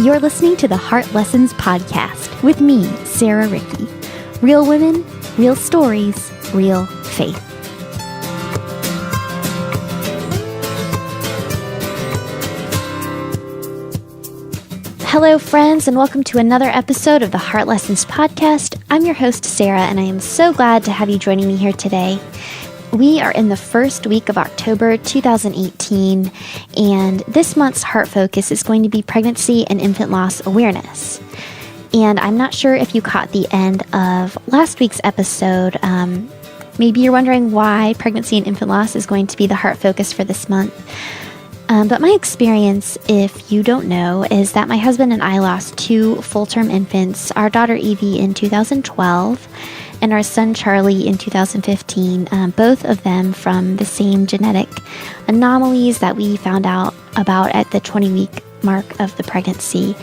You're listening to the Heart Lessons Podcast with me, Sarah Rieke. Real women, real stories, real faith. Hello, friends, and welcome to another episode of the Heart Lessons Podcast. I'm your host, Sarah, and I am so glad to have you joining me here today. We are in the first week of October 2018, and this month's Heart Focus is going to be pregnancy and infant loss awareness. And I'm not sure if you caught the end of last week's episode. Maybe you're wondering why pregnancy and infant loss is going to be the Heart Focus for this month. But my experience, if you don't know, is that my husband and I lost two full-term infants, our daughter Evie in 2012, and our son Charlie in 2015, both of them from the same genetic anomalies that we found out about at the 20-week mark of the pregnancy.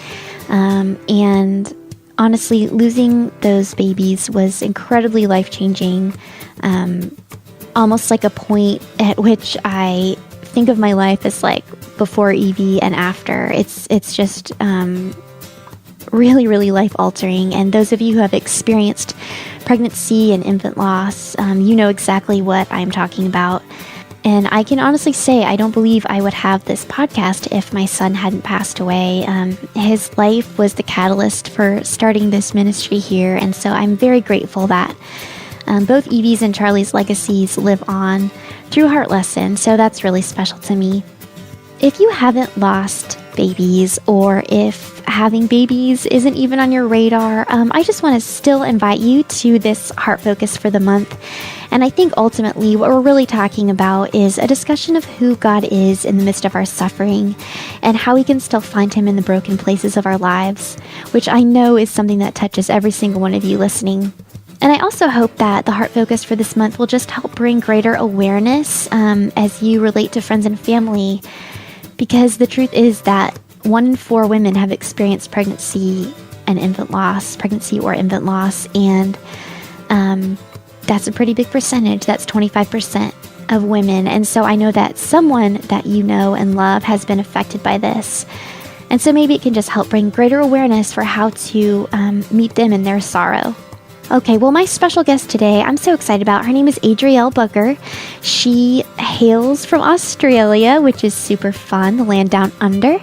And honestly, losing those babies was incredibly life-changing, almost like a point at which I think of my life as like before Evie and after. It's just really, really life-altering. And those of you who have experienced pregnancy and infant loss, you know exactly what I'm talking about. And I can honestly say I don't believe I would have this podcast if my son hadn't passed away. His life was the catalyst for starting this ministry here, and so I'm very grateful that both Evie's and Charlie's legacies live on through Heart Lesson, so that's really special to me. If you haven't lost babies, or if having babies isn't even on your radar, I just want to still invite you to this Heart Focus for the month. And I think ultimately what we're really talking about is a discussion of who God is in the midst of our suffering and how we can still find Him in the broken places of our lives, which I know is something that touches every single one of you listening. And I also hope that the Heart Focus for this month will just help bring greater awareness as you relate to friends and family, because the truth is that 1 in 4 women have experienced pregnancy or infant loss, and that's a pretty big percentage. That's 25% of women. And so I know that someone that you know and love has been affected by this. And so maybe it can just help bring greater awareness for how to meet them in their sorrow. Okay, well, my special guest today, I'm so excited about. Her name is Adriel Booker. She hails from Australia, which is super fun, the land down under.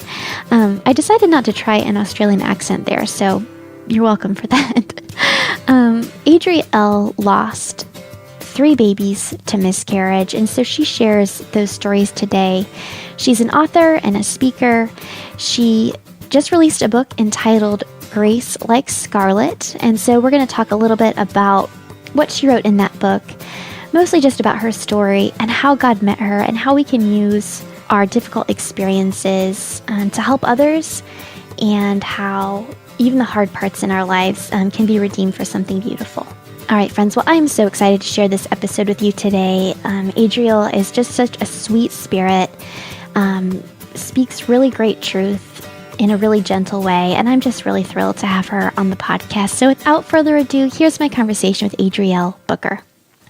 I decided not to try an Australian accent there, so you're welcome for that. Adriel lost 3 babies to miscarriage, and so she shares those stories today. She's an author and a speaker. She just released a book entitled Grace Like Scarlett, and so we're going to talk a little bit about what she wrote in that book, mostly just about her story and how God met her and how we can use our difficult experiences to help others, and how even the hard parts in our lives can be redeemed for something beautiful. All right, friends, well, I'm so excited to share this episode with you today. Adriel is just such a sweet spirit, speaks really great truth in a really gentle way, and I'm just really thrilled to have her on the podcast. So without further ado, here's my conversation with Adriel Booker.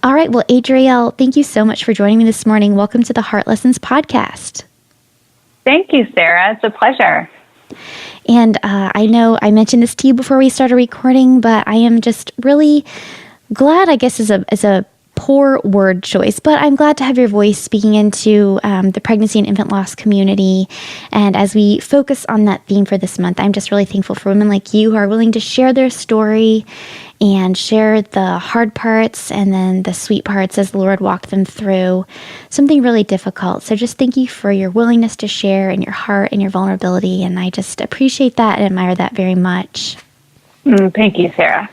All right, well, Adriel, thank you so much for joining me this morning. Welcome to the Heart Lessons Podcast. Thank you, Sarah. It's a pleasure. And I know I mentioned this to you before we started recording, but I am just really glad, I guess is a poor word choice, but I'm glad to have your voice speaking into the pregnancy and infant loss community. And as we focus on that theme for this month, I'm just really thankful for women like you who are willing to share their story and share the hard parts and then the sweet parts as the Lord walked them through something really difficult. So just thank you for your willingness to share and your heart and your vulnerability. And I just appreciate that and admire that very much. Thank you, Sarah.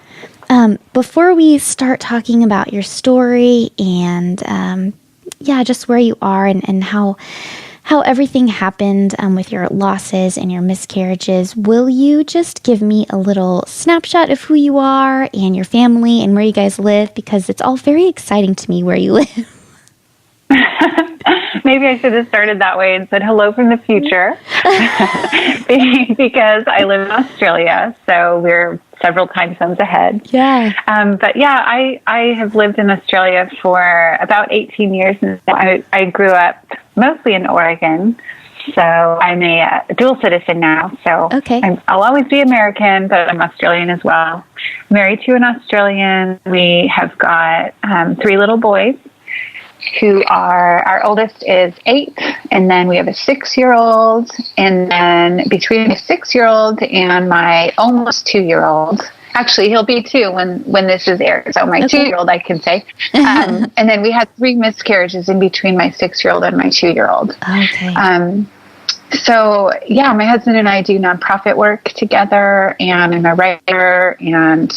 Before we start talking about your story and, just where you are and how everything happened with your losses and your miscarriages, will you just give me a little snapshot of who you are and your family and where you guys live? Because it's all very exciting to me where you live. Maybe I should have started that way and said hello from the future because I live in Australia, so we're several time zones ahead. Yeah. I have lived in Australia for about 18 years. And I grew up mostly in Oregon. So I'm a dual citizen now. So Okay. I'll always be American, but I'm Australian as well. Married to an Australian. We have got 3 little boys who are, our oldest is 8, and then we have a 6-year-old, and then between a 6-year-old and my almost 2-year-old, actually he'll be 2 when this is aired, so my 2-year-old I can say, and then we had 3 miscarriages in between my 6-year-old and my 2-year-old. Okay. So yeah, my husband and I do nonprofit work together, and I'm a writer, and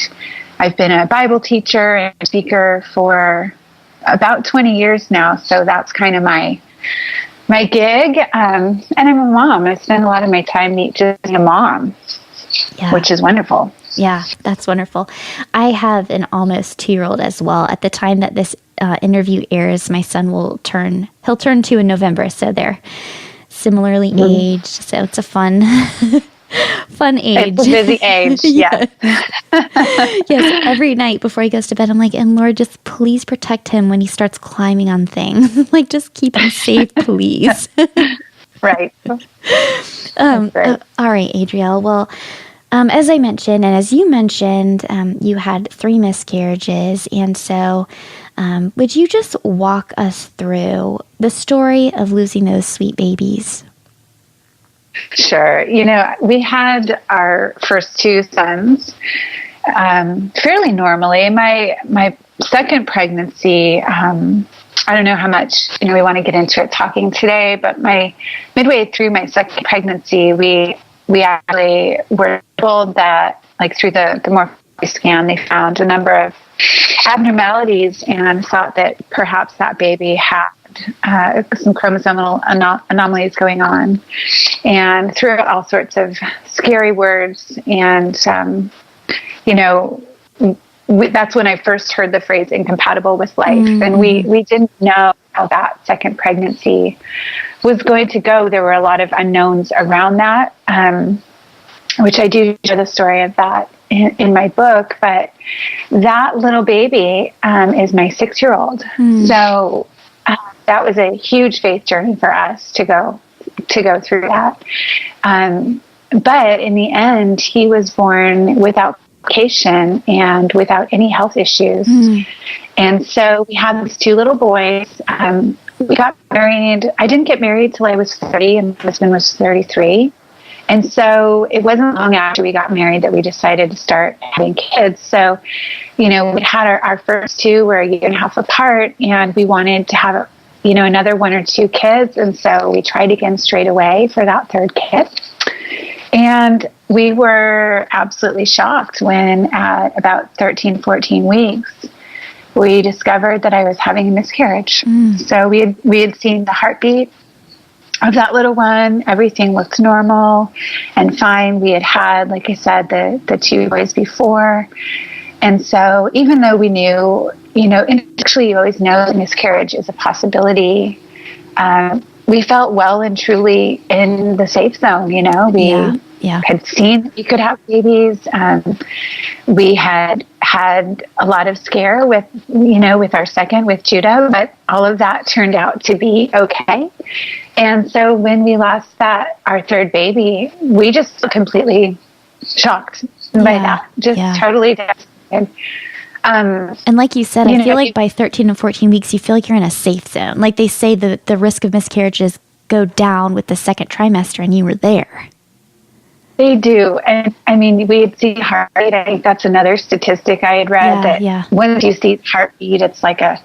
I've been a Bible teacher and speaker for about 20 years now. So that's kind of my gig. And I'm a mom. I spend a lot of my time just being a mom, which is wonderful. Yeah, that's wonderful. I have an almost 2-year-old as well. At the time that this interview airs, my son he'll turn 2 in November. So they're similarly aged. So it's a fun age. It's a busy age. Yes. Yes. Every night before he goes to bed, I'm like, and Lord, just please protect him when he starts climbing on things. Like, just keep him safe, please. Right. All right, Adriel. Well, as I mentioned, and as you mentioned, you had 3 miscarriages. And so would you just walk us through the story of losing those sweet babies? Sure. We had our first 2 sons fairly normally. My second pregnancy, I don't know how much we want to get into it talking today, but midway through my second pregnancy, we actually were told that, like, through the morphology scan, they found a number of abnormalities and thought that perhaps that baby had some chromosomal anomalies going on, and threw out all sorts of scary words. And that's when I first heard the phrase "incompatible with life," and we didn't know how that second pregnancy was going to go. There were a lot of unknowns around that, which I do share the story of that in my book. But that little baby is my 6-year-old. So that was a huge faith journey for us to go through that. But in the end, he was born without complication and without any health issues. And so we had these 2 little boys. We got married. I didn't get married till I was 30, and my husband was 33. And so it wasn't long after we got married that we decided to start having kids. So, we had our first 2 were a year and a half apart, and we wanted to have another 1 or 2 kids. And so we tried again straight away for that 3rd kid. And we were absolutely shocked when at about 13, 14 weeks, we discovered that I was having a miscarriage. So we had seen the heartbeat of that little one. Everything looked normal and fine. We had, like I said, the 2 boys before. And so even though we knew, and actually you always know that miscarriage is a possibility, we felt well and truly in the safe zone. We had seen that you could have babies. We had a lot of scare with our second, with Judah, but all of that turned out to be okay. And so when we lost our 3rd baby, we just felt completely shocked by that, just totally devastated. And like you said, I feel like by 13 and 14 weeks, you feel like you're in a safe zone. Like they say the risk of miscarriages go down with the second trimester, and you were there. They do. And I mean, we had seen heart rate. I think that's another statistic I had read, that once you see heartbeat, it's like a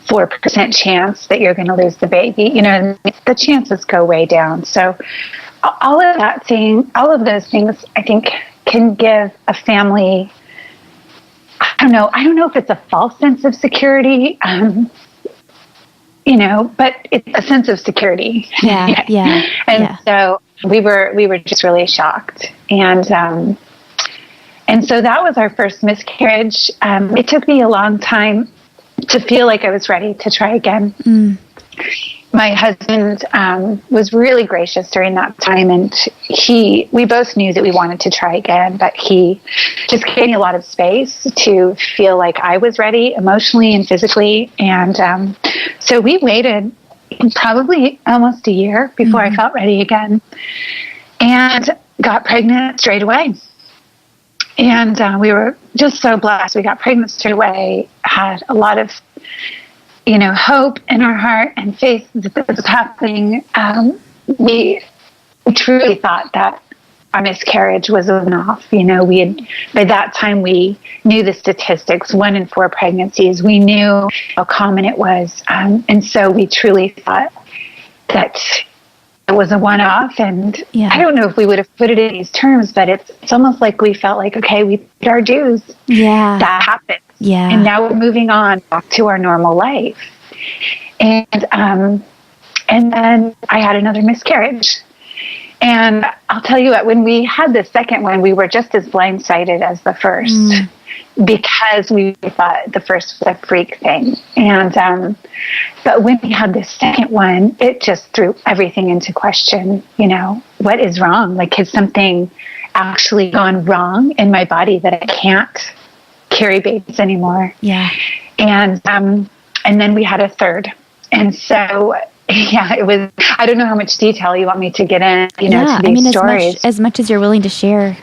4% chance that you're going to lose the baby. The chances go way down. So all of those things, I think, can give a family, I don't know if it's a false sense of security, but it's a sense of security. And so we were just really shocked. And so that was our first miscarriage. It took me a long time to feel like I was ready to try again. My husband was really gracious during that time, and we both knew that we wanted to try again, but he just gave me a lot of space to feel like I was ready emotionally and physically. And so we waited, probably almost a year before I felt ready again, and got pregnant straight away. And we were just so blessed. We got pregnant straight away, had a lot of, hope in our heart and faith that this was happening. We truly thought that our miscarriage was enough. By that time, we knew the statistics, 1 in 4 pregnancies. We knew how common it was. And so we truly thought that it was a one-off. And I don't know if we would have put it in these terms, but it's almost like we felt like, okay, we paid our dues. Yeah. That happened. Yeah. And now we're moving on back to our normal life. And then I had another miscarriage. And I'll tell you what, when we had the second one, we were just as blindsided as the first because we thought the first was a freak thing. And but when we had the second one, it just threw everything into question. What is wrong? Like, has something actually gone wrong in my body that I can't carry babies anymore? Yeah. And then we had a third. And so, it was, I don't know how much detail you want me to get in, to these stories. As much as you're willing to share.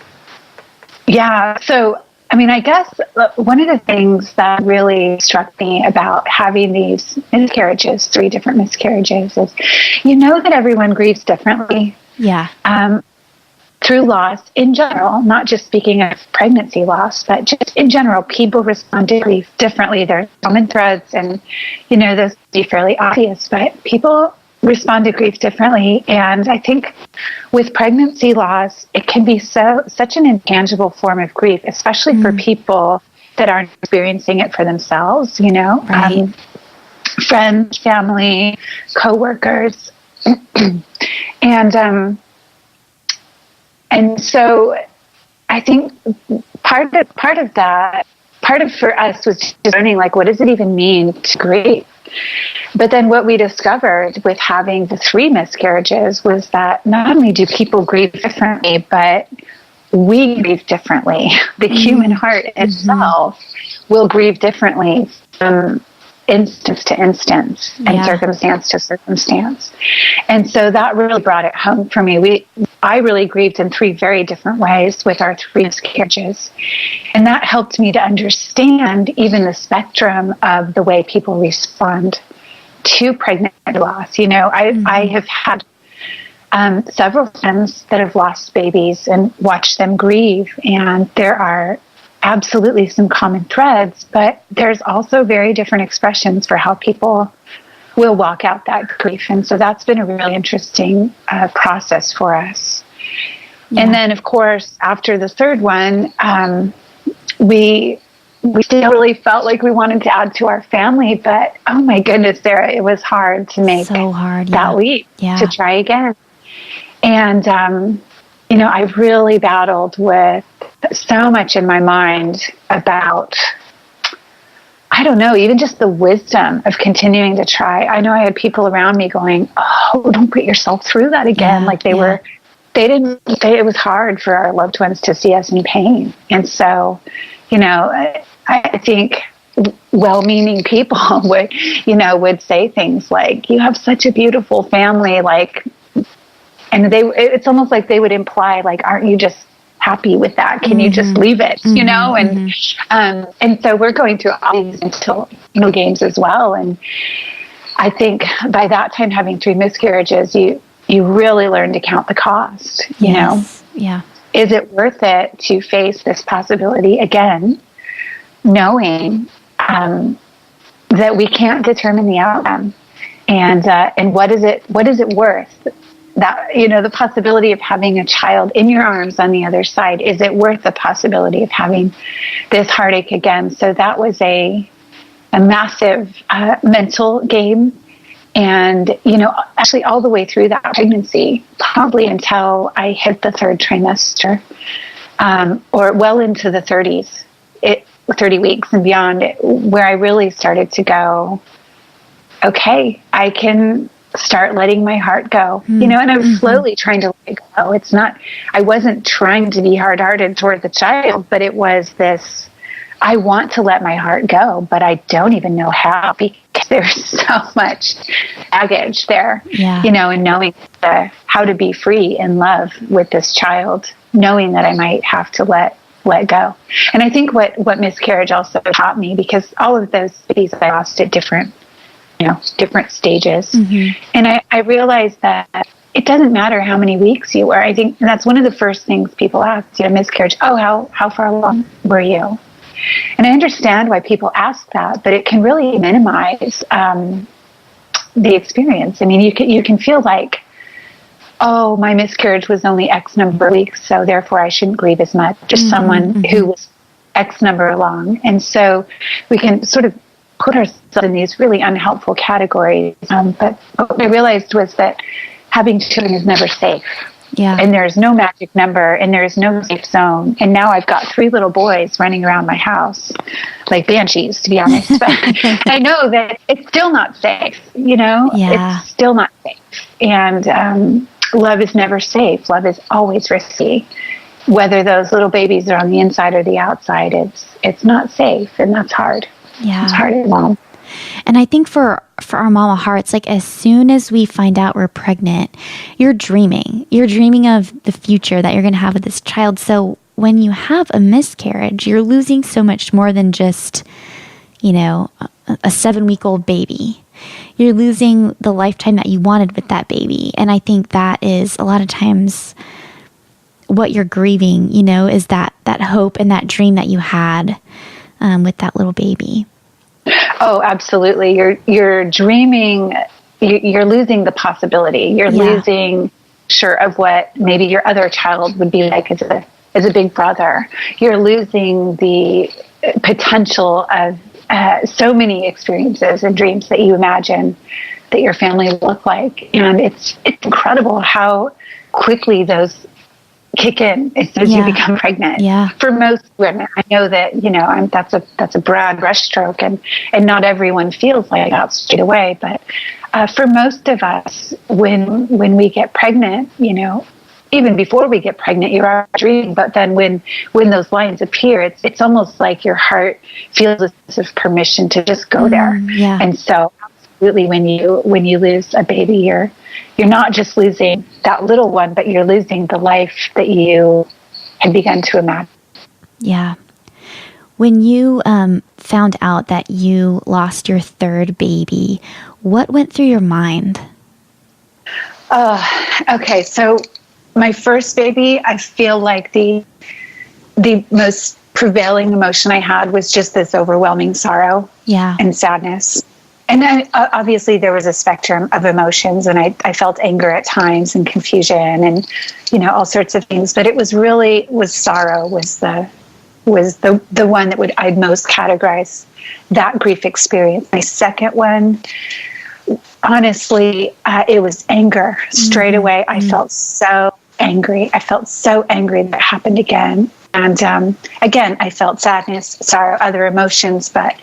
Yeah. So, I guess one of the things that really struck me about having these miscarriages, 3 different miscarriages, is that everyone grieves differently. Yeah. Through loss in general, not just speaking of pregnancy loss, but just in general, people respond to grief differently. There's common threads, and those be fairly obvious, but people respond to grief differently. And I think with pregnancy loss, it can be such an intangible form of grief, especially for people that aren't experiencing it for themselves. Right. Friends, family, coworkers, and so I think part of for us was just learning, like, what does it even mean to grieve? But then what we discovered with having the 3 miscarriages was that not only do people grieve differently, but we grieve differently. The human heart itself will grieve differently from instance to instance and circumstance to circumstance. And so that really brought it home for me. I really grieved in 3 very different ways with our 3 miscarriages. And that helped me to understand even the spectrum of the way people respond to pregnancy loss. I have had several friends that have lost babies and watched them grieve, and there are absolutely some common threads, but there's also very different expressions for how people will walk out that grief. And so that's been a really interesting process for us. Yeah. And then, of course, after the third one, we still really felt like we wanted to add to our family, but oh my goodness, Sarah, it was hard to make that leap to try again. And, I really battled with so much in my mind about, I don't know, even just the wisdom of continuing to try. I know I had people around me going, oh, don't put yourself through that again. It was hard for our loved ones to see us in pain. And so, I think well-meaning people would say things like, you have such a beautiful family, and it's almost like they would imply, like, aren't you just happy with that? Can you just leave it, And so we're going through all these mental games as well. And I think by that time, having 3 miscarriages, you really learn to count the cost, Yeah. Is it worth it to face this possibility again, knowing that we can't determine the outcome? And what is it worth? That, the possibility of having a child in your arms on the other side, is it worth the possibility of having this heartache again? So that was a massive mental game. And, actually all the way through that pregnancy, probably until I hit the 3rd trimester, or well into the 30s, 30 weeks and beyond, where I really started to go, okay, I can start letting my heart go, and I'm slowly trying to let it go. I wasn't trying to be hard-hearted toward the child, but it was this, I want to let my heart go, but I don't even know how, because there's so much baggage there, and knowing how to be free in love with this child, knowing that I might have to let go. And I think what miscarriage also taught me, because all of those babies I lost at different stages. And I realized that it doesn't matter how many weeks you were. I think that's one of the first things people ask, miscarriage. Oh, how far along were you? And I understand why people ask that, but it can really minimize the experience. I mean, you can feel like, oh, my miscarriage was only X number of weeks, so therefore I shouldn't grieve as much as someone who was X number along. And so we can sort of put ourselves in these really unhelpful categories. But what I realized was that having children is never safe. Yeah. And there's no magic number, and there's no safe zone. And now I've got 3 little boys running around my house like banshees, to be honest. But I know that it's still not safe, It's still not safe. And love is never safe. Love is always risky. Whether those little babies are on the inside or the outside, it's not safe, and that's hard. Yeah. It's hard as well. And I think for our mama hearts, like as soon as we find out we're pregnant, you're dreaming of the future that you're going to have with this child. So when you have a miscarriage, you're losing so much more than just, a 7-week-old baby. You're losing the lifetime that you wanted with that baby. And I think that is a lot of times what you're grieving, is that hope and that dream that you had with that little baby. Oh, absolutely. You're dreaming, you're losing the possibility. You're losing of what maybe your other child would be like as a big brother. You're losing the potential of so many experiences and dreams that you imagine that your family will look like. And it's incredible how quickly those kick in as soon as you become pregnant. Yeah. For most women, I know that that's a broad brushstroke, and not everyone feels like that straight away. But for most of us, when we get pregnant, even before we get pregnant, you're already dreaming. But then when those lines appear, it's almost like your heart feels a sense of permission to just go there. Yeah. And so, absolutely, when you lose a baby, you're not just losing that little one, but you're losing the life that you had begun to imagine. Yeah. When you found out that you lost your 3rd baby, what went through your mind? Okay. So my first baby, I feel like the most prevailing emotion I had was just this overwhelming sorrow and sadness. And then obviously there was a spectrum of emotions, and I felt anger at times and confusion and, all sorts of things. But it was sorrow was the one that I'd most categorize that grief experience. My second one, honestly, it was anger. Straight away, I felt so angry. I felt so angry that it happened again. And again, I felt sadness, sorrow, other emotions, but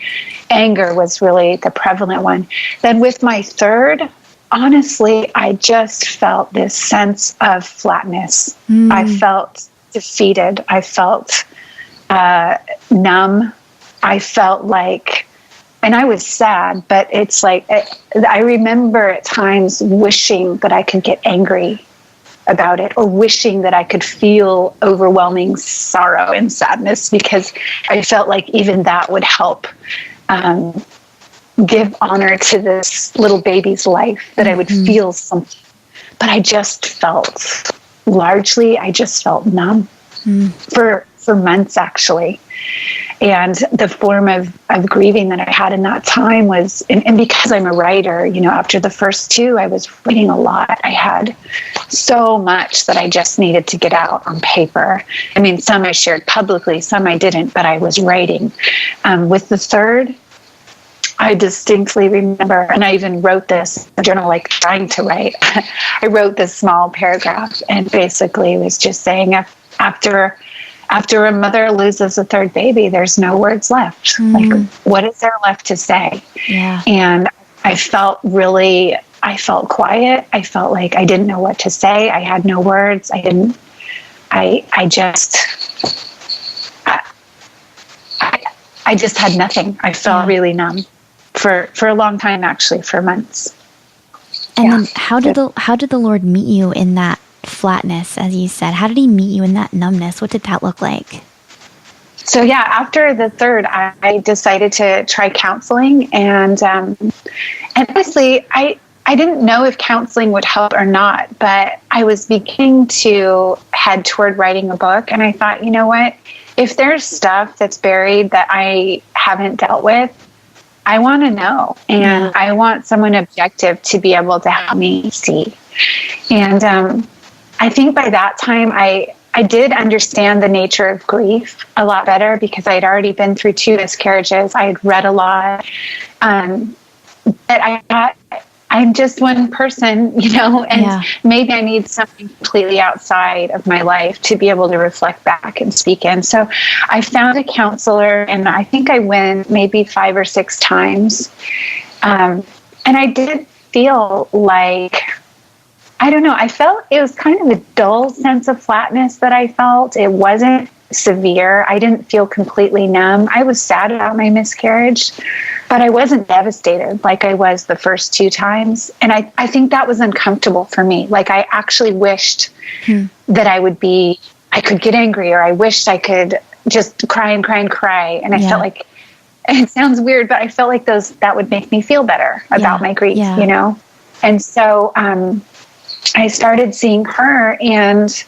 anger was really the prevalent one. Then with my 3rd, honestly, I just felt this sense of flatness. I felt defeated. I felt numb. I felt like, and I was sad, but it's like, I remember at times wishing that I could get angry about it, or wishing that I could feel overwhelming sorrow and sadness, because I felt like even that would help give honor to this little baby's life, that I would feel something. But I just felt numb for months, actually. And the form of grieving that I had in that time was, and because I'm a writer, after the first 2, I was writing a lot. I had so much that I just needed to get out on paper. I mean, some I shared publicly, some I didn't, but I was writing. With the 3rd, I distinctly remember, and I even wrote this in a journal, like trying to write. I wrote this small paragraph, and basically was just saying, after a mother loses a 3rd baby, there's no words left. Like, what is there left to say? Yeah. And I felt quiet. I felt like I didn't know what to say. I had no words. I just had nothing. I felt really numb for a long time, actually, for months. And then how did the Lord meet you in that flatness, as you said? How did he meet you in that numbness? What did that look like? So after the third, I decided to try counseling, and honestly, I didn't know if counseling would help or not, but I was beginning to head toward writing a book, and I thought, you know what? If there's stuff that's buried that I haven't dealt with, I want to know, and I want someone objective to be able to help me see. And I think by that time, I did understand the nature of grief a lot better because I had already been through 2 miscarriages. I had read a lot, but I thought, I'm just one person, and maybe I need something completely outside of my life to be able to reflect back and speak in. So I found a counselor, and I think I went maybe 5 or 6 times. And I did feel like, I don't know, I felt it was kind of a dull sense of flatness that I felt. It wasn't severe. I didn't feel completely numb. I was sad about my miscarriage, but I wasn't devastated like I was the first 2 times. And I think that was uncomfortable for me. Like I actually wished that I could get angry, or I wished I could just cry and cry and cry. And I felt like, it sounds weird, but I felt like that would make me feel better about my grief, And so I started seeing her, and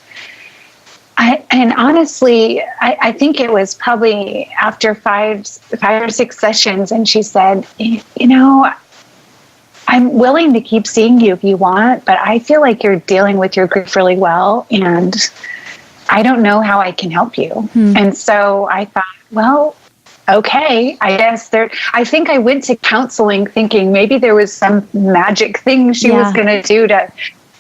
honestly, I think it was probably after 5 or 6 sessions, and she said, I'm willing to keep seeing you if you want, but I feel like you're dealing with your grief really well, and I don't know how I can help you. And so I thought, well, okay, I guess I think I went to counseling thinking maybe there was some magic thing she was going to do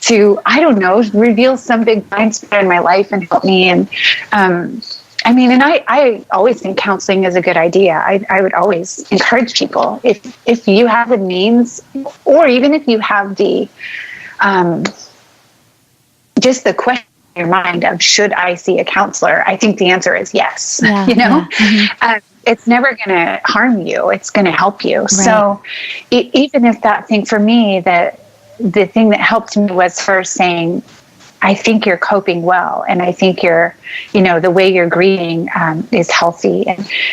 to, I don't know, reveal some big blind spot in my life and help me. And I always think counseling is a good idea. I would always encourage people, if you have the means, or even if you have the, just the question in your mind of, should I see a counselor? I think the answer is yes. It's never going to harm you. It's going to help you. Right. So even if that thing for me, the thing that helped me was her saying, I think you're coping well, and I think the way you're grieving is healthy.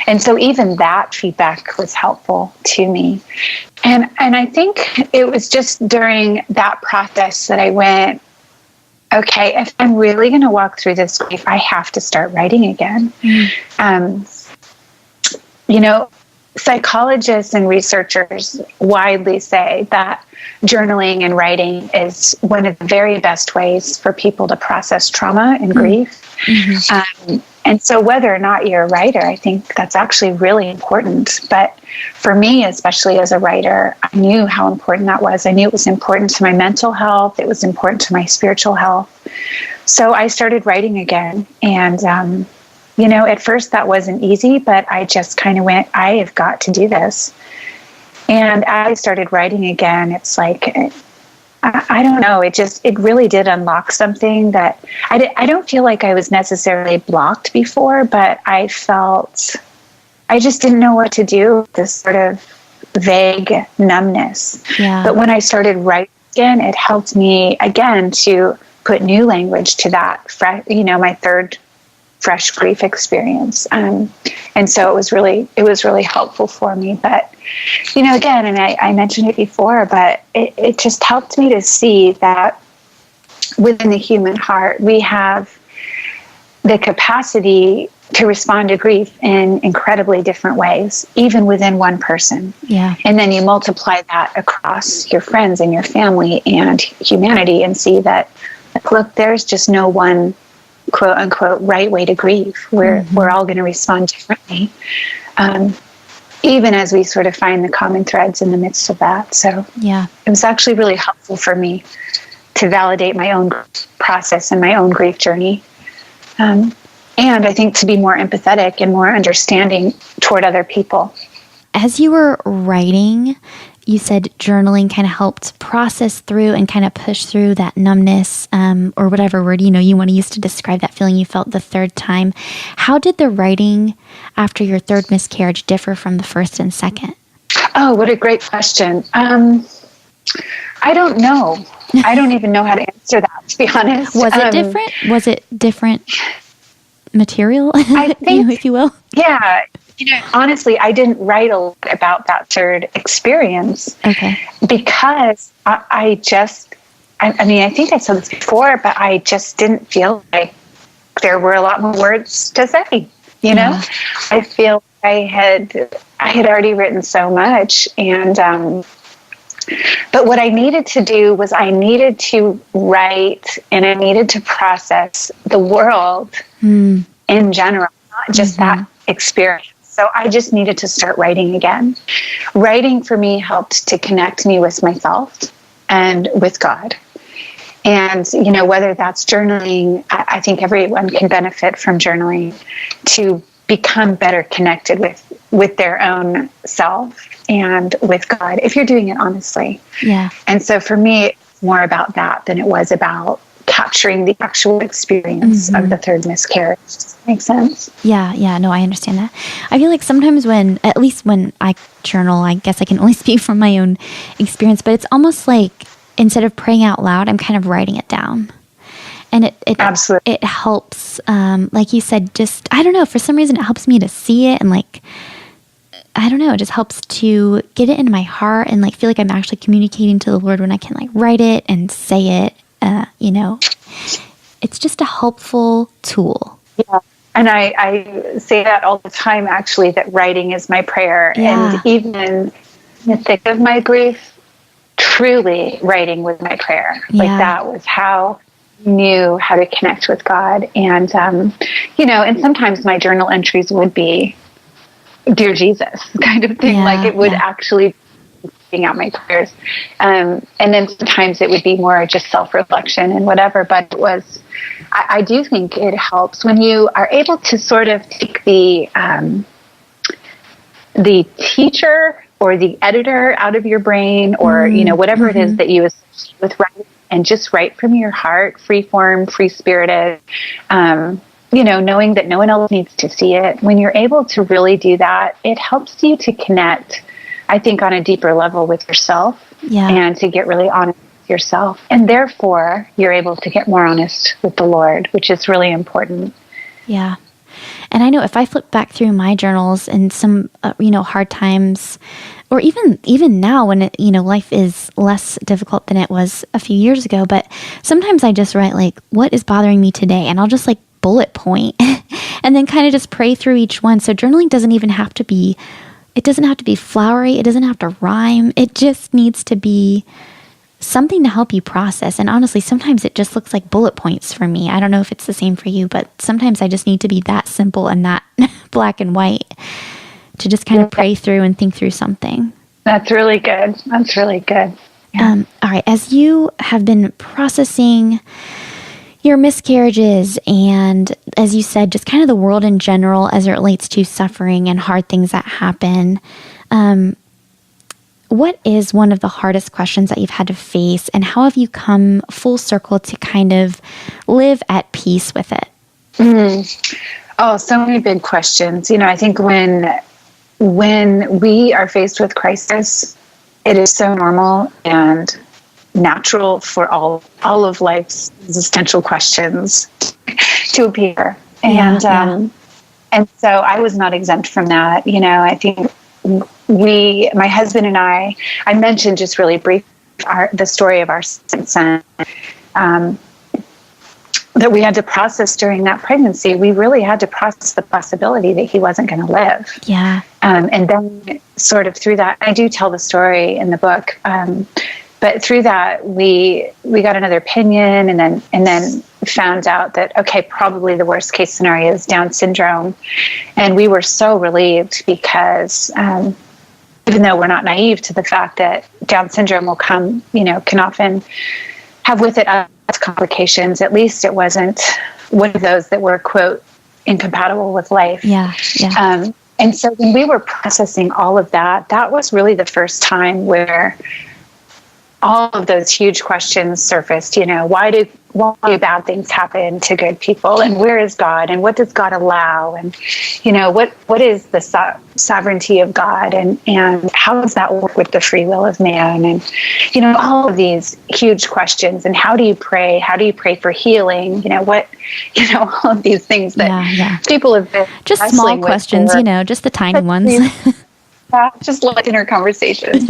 And so even that feedback was helpful to me. And I think it was just during that process that I went, okay, if I'm really going to walk through this grief, I have to start writing again. Psychologists and researchers widely say that journaling and writing is one of the very best ways for people to process trauma and grief. And so whether or not you're a writer, I think that's actually really important. But for me, especially as a writer, I knew how important that was. I knew it was important to my mental health. It was important to my spiritual health. So I started writing again. And, at first that wasn't easy, but I just kind of went, I have got to do this. And I started writing again. It's like, I don't know. It really did unlock something that I don't feel like I was necessarily blocked before, but I just didn't know what to do with this sort of vague numbness. But when I started writing again, it helped me again to put new language to that, my third fresh grief experience. And so it was really helpful for me. But, again, and I mentioned it before, but it just helped me to see that within the human heart, we have the capacity to respond to grief in incredibly different ways, even within one person. And then you multiply that across your friends and your family and humanity and see that, look, there's just no one quote unquote right way to grieve. We're all going to respond differently, even as we sort of find the common threads in the midst of that. So it was actually really helpful for me to validate my own process and my own grief journey, and I think to be more empathetic and more understanding toward other people. As you were writing, you said journaling kind of helped process through and kind of push through that numbness, or whatever word, you want to use to describe that feeling you felt the third time. How did the writing after your third miscarriage differ from the first and second? Oh, what a great question. I don't know. I don't even know how to answer that, to be honest. Was it different? Was it different material, I think, if you will? Yeah. Honestly, I didn't write a lot about that third experience. Okay. Because I think I said this before, but I just didn't feel like there were a lot more words to say. Yeah. I feel I had already written so much, and but what I needed to do was I needed to write and I needed to process the world in general, not just that experience. So I just needed to start writing again. Writing for me helped to connect me with myself and with God. And, whether that's journaling, I think everyone can benefit from journaling to become better connected with their own self and with God, if you're doing it honestly. Yeah. And so for me, it's more about that than it was about capturing the actual experience of the third miscarriage. Does that make sense? Yeah, no, I understand that. I feel like sometimes at least when I journal, I guess I can only speak from my own experience, but it's almost like instead of praying out loud, I'm kind of writing it down. And it Absolutely. It helps, like you said, just, I don't know, for some reason it helps me to see it and I don't know, it just helps to get it into my heart and feel like I'm actually communicating to the Lord when I can write it and say it. It's just a helpful tool. Yeah. And I say that all the time, actually, that writing is my prayer. Yeah. And even in the thick of my grief, truly writing was my prayer. Yeah. That was how I knew how to connect with God. And, and sometimes my journal entries would be, Dear Jesus, kind of thing. It would actually be out my prayers. And then sometimes it would be more just self-reflection and whatever. But it was, I do think it helps when you are able to sort of take the teacher or the editor out of your brain, or, whatever it is that you associate with writing, and just write from your heart, free form, free spirited, knowing that no one else needs to see it. When you're able to really do that, it helps you to connect, I think, on a deeper level with yourself, and to get really honest with yourself. And therefore, you're able to get more honest with the Lord, which is really important. Yeah. And I know if I flip back through my journals and some, hard times, or even now when life is less difficult than it was a few years ago, but sometimes I just write what is bothering me today, and I'll just bullet point and then kind of just pray through each one. So journaling doesn't have to be flowery. It doesn't have to rhyme. It just needs to be something to help you process. And honestly, sometimes it just looks like bullet points for me. I don't know if it's the same for you, but sometimes I just need to be that simple and that black and white to just kind of pray through and think through something. That's really good. Yeah. All right. As you have been processing your miscarriages and, as you said, just kind of the world in general as it relates to suffering and hard things that happen, what is one of the hardest questions that you've had to face, and how have you come full circle to kind of live at peace with it? Oh, so many big questions. I think when we are faced with crisis, it is so normal and natural for all of life's existential questions to appear. And so I was not exempt from that. I think my husband and I mentioned just really brief the story of our son that we had to process during that pregnancy. We really had to process the possibility that he wasn't going to live. Yeah. And then sort of through that, I do tell the story in the book, but through that, we got another opinion, and then found out that, okay, probably the worst case scenario is Down syndrome. And we were so relieved because even though we're not naive to the fact that Down syndrome will come, can often have with it complications, at least it wasn't one of those that were, quote, incompatible with life. Yeah. And so when we were processing all of that, that was really the first time where all of those huge questions surfaced. Why do bad things happen to good people, and where is God, and what does God allow, and what is the sovereignty of God, and how does that work with the free will of man, and all of these huge questions, and how do you pray for healing, all of these things that people have been just small questions, just the tiny ones. Just like inner conversations.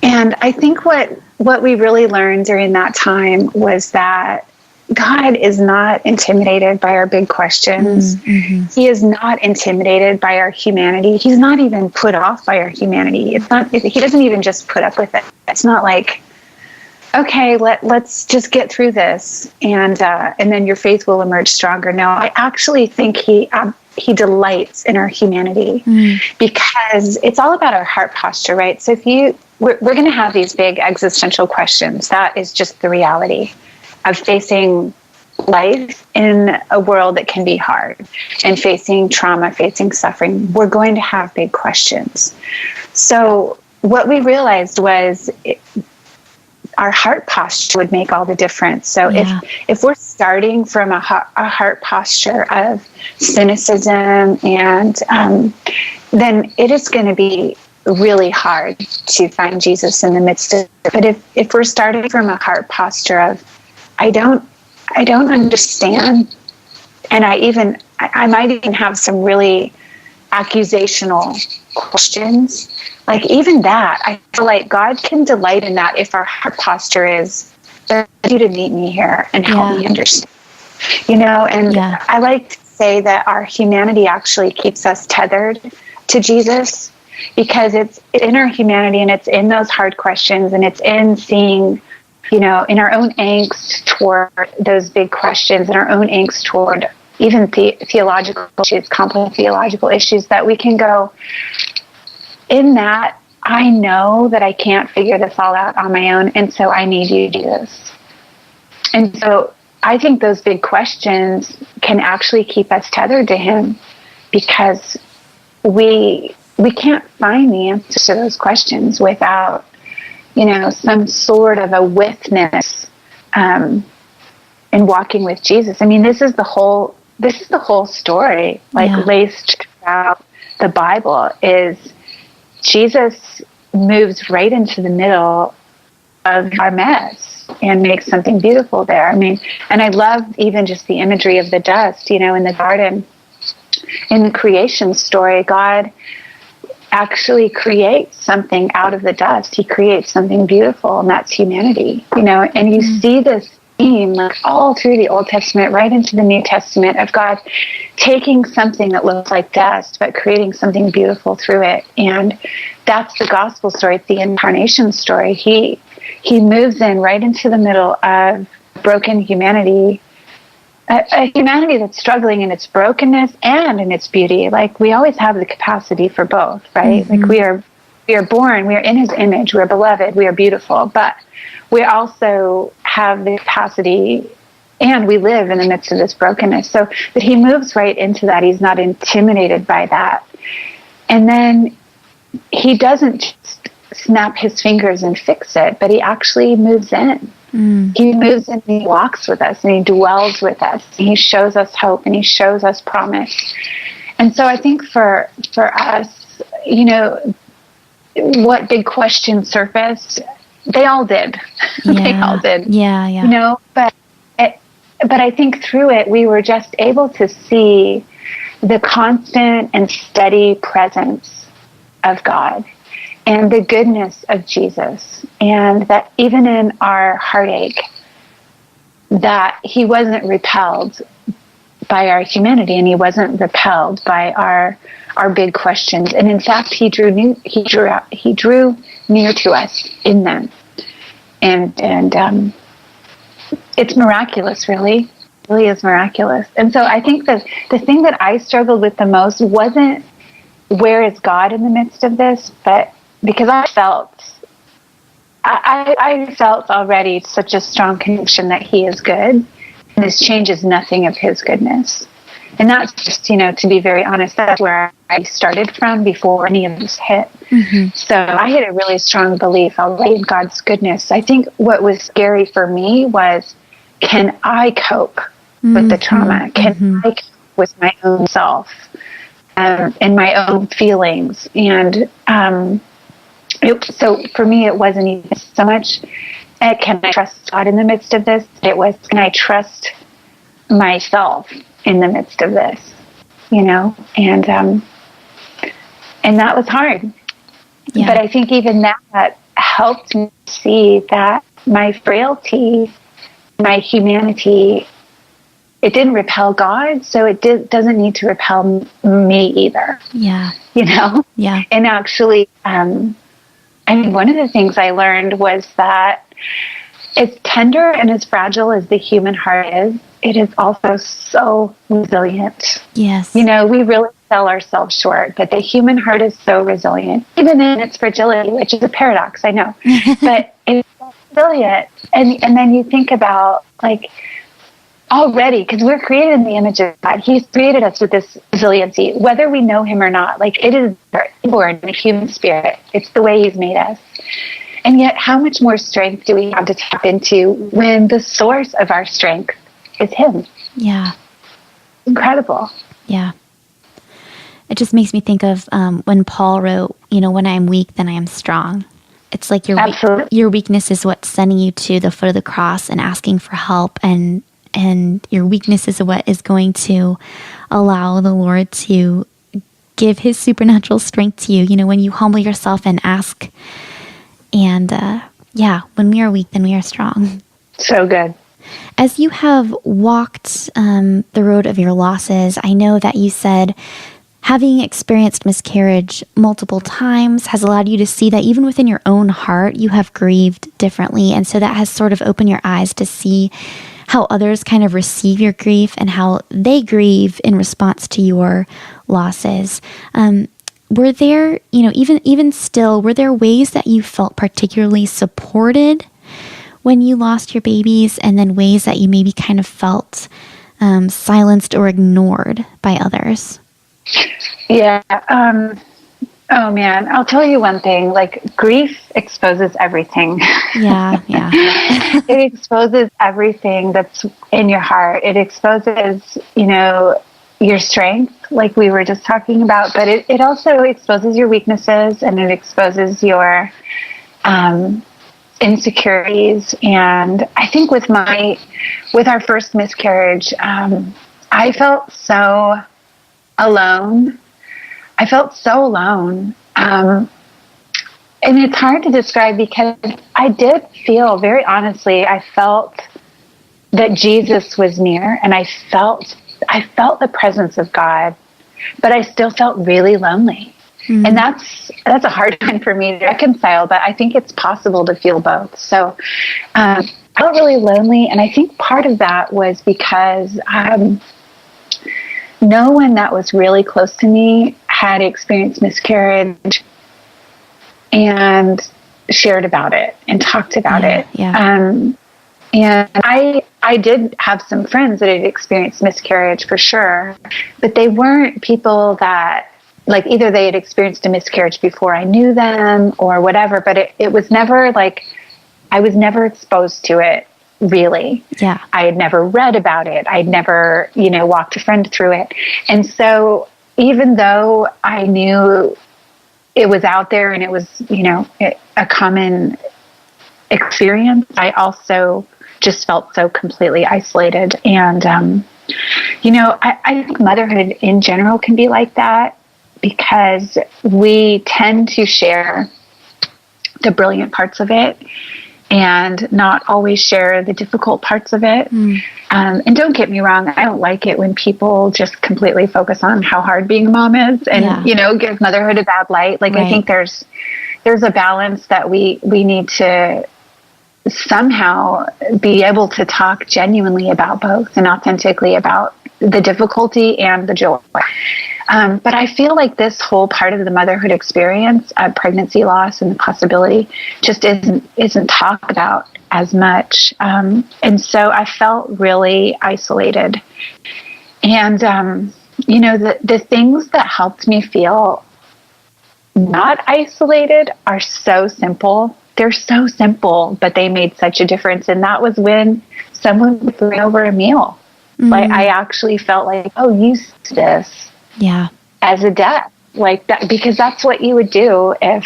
And I think what we really learned during that time was that God is not intimidated by our big questions. Mm-hmm. He is not intimidated by our humanity. He's not even put off by our humanity. He doesn't even just put up with it. It's not like, okay, let's just get through this, and then your faith will emerge stronger. No, I actually think he delights in our humanity, because it's all about our heart posture, right? So we're going to have these big existential questions. That is just the reality of facing life in a world that can be hard, and facing trauma, facing suffering. We're going to have big questions. So what we realized was our heart posture would make all the difference. So if we're starting from a heart posture of cynicism, and then it is going to be really hard to find Jesus in the midst of it. But if we're starting from a heart posture of, I don't understand, and I might even have some really accusational questions, like even that, I feel like God can delight in that if our heart posture is, I need you to meet me here and help me understand. I like to say that our humanity actually keeps us tethered to Jesus, because it's in our humanity, and it's in those hard questions, and it's in seeing, in our own angst toward those big questions, and our own angst toward even theological issues, complex theological issues, that we can go, in that, I know that I can't figure this all out on my own, and so I need you to do this. And so I think those big questions can actually keep us tethered to him, because we can't find the answers to those questions without, some sort of a witness in walking with Jesus. I mean, this is the whole story, laced throughout the Bible, is Jesus moves right into the middle of our mess and makes something beautiful there. I mean, and I love even just the imagery of the dust, in the garden, in the creation story. God actually creates something out of the dust. He creates something beautiful, and that's humanity, and you see this theme all through the Old Testament, right into the New Testament, of God taking something that looks like dust, but creating something beautiful through it. And that's the gospel story. It's the incarnation story. He moves in right into the middle of broken humanity, a humanity that's struggling in its brokenness and in its beauty. Like, we always have the capacity for both, right? Mm-hmm. Like, we are born, we are in his image, we're beloved, we are beautiful, but we also have the capacity, and we live in the midst of this brokenness. So that he moves right into that. He's not intimidated by that. And then he doesn't just snap his fingers and fix it, but he actually moves in. He moves in, and he walks with us, and he dwells with us, and he shows us hope, and he shows us promise. And so I think for us, what big questions surfaced, they all did. They all did. Yeah. But I think through it, we were just able to see the constant and steady presence of God, and the goodness of Jesus, and that even in our heartache, that he wasn't repelled by our humanity, and he wasn't repelled by our big questions. And in fact, he drew near to us in them. And it's miraculous, really. It really is miraculous. And so I think that the thing that I struggled with the most wasn't, where is God in the midst of this? But because I felt already such a strong conviction that he is good, and this changes nothing of his goodness. And that's just, to be very honest, that's where I started from before any of this hit. Mm-hmm. So I had a really strong belief, I'll lay in God's goodness. I think what was scary for me was, can I cope with the trauma? Can I cope with my own self and my own feelings? And so for me, it wasn't even so much, can I trust God in the midst of this? It was, can I trust myself in the midst of this, and that was hard. Yeah. But I think even that helped me see that my frailty, my humanity, it didn't repel God, so it doesn't need to repel me either. Yeah. Yeah. And actually, one of the things I learned was that as tender and as fragile as the human heart is, it is also so resilient. Yes. We really sell ourselves short, but the human heart is so resilient, even in its fragility, which is a paradox, I know. But it's so resilient. And then you think about, already, because we're created in the image of God. He's created us with this resiliency, whether we know him or not. It is born in the human spirit. It's the way he's made us. And yet, how much more strength do we have to tap into when the source of our strength is him? Yeah. Incredible. Yeah. It just makes me think of when Paul wrote, when I am weak, then I am strong. It's like your weakness is what's sending you to the foot of the cross and asking for help, and your weakness is what is going to allow the Lord to give his supernatural strength to you, when you humble yourself and ask. And when we are weak, then we are strong. So good. As you have walked the road of your losses, I know that you said having experienced miscarriage multiple times has allowed you to see that even within your own heart, you have grieved differently. And so that has sort of opened your eyes to see how others kind of receive your grief and how they grieve in response to your losses. Were there, even still, were there ways that you felt particularly supported when you lost your babies, and then ways that you maybe kind of felt silenced or ignored by others? Yeah. Oh man, I'll tell you one thing, grief exposes everything. Yeah. It exposes everything that's in your heart. It exposes, your strength, like we were just talking about, but it also exposes your weaknesses, and it exposes your insecurities. And I think with our first miscarriage, I felt so alone. And it's hard to describe, because I did feel, very honestly, I felt that Jesus was near, and I felt the presence of God, but I still felt really lonely. Mm-hmm. And that's a hard one for me to reconcile, but I think it's possible to feel both. So I felt really lonely, and I think part of that was because no one that was really close to me had experienced miscarriage and shared about it and talked about it. Yeah. And I did have some friends that had experienced miscarriage for sure, but they weren't people that, either they had experienced a miscarriage before I knew them or whatever, but it was never I was never exposed to it, really. Yeah. I had never read about it. I'd never, walked a friend through it. And so even though I knew it was out there and it was, a common experience, I also just felt so completely isolated. And, I think motherhood in general can be like that, because we tend to share the brilliant parts of it and not always share the difficult parts of it. And don't get me wrong, I don't like it when people just completely focus on how hard being a mom is and, give motherhood a bad light. Right. I think there's a balance that we need to somehow be able to talk genuinely about both and authentically about the difficulty and the joy. But I feel like this whole part of the motherhood experience, pregnancy loss and the possibility, just isn't talked about as much. And so I felt really isolated. And, the things that helped me feel not isolated are so simple. They're so simple, but they made such a difference. And that was when someone would bring over a meal. Like, I actually felt like, oh, you see this as a death. Like that, because that's what you would do if,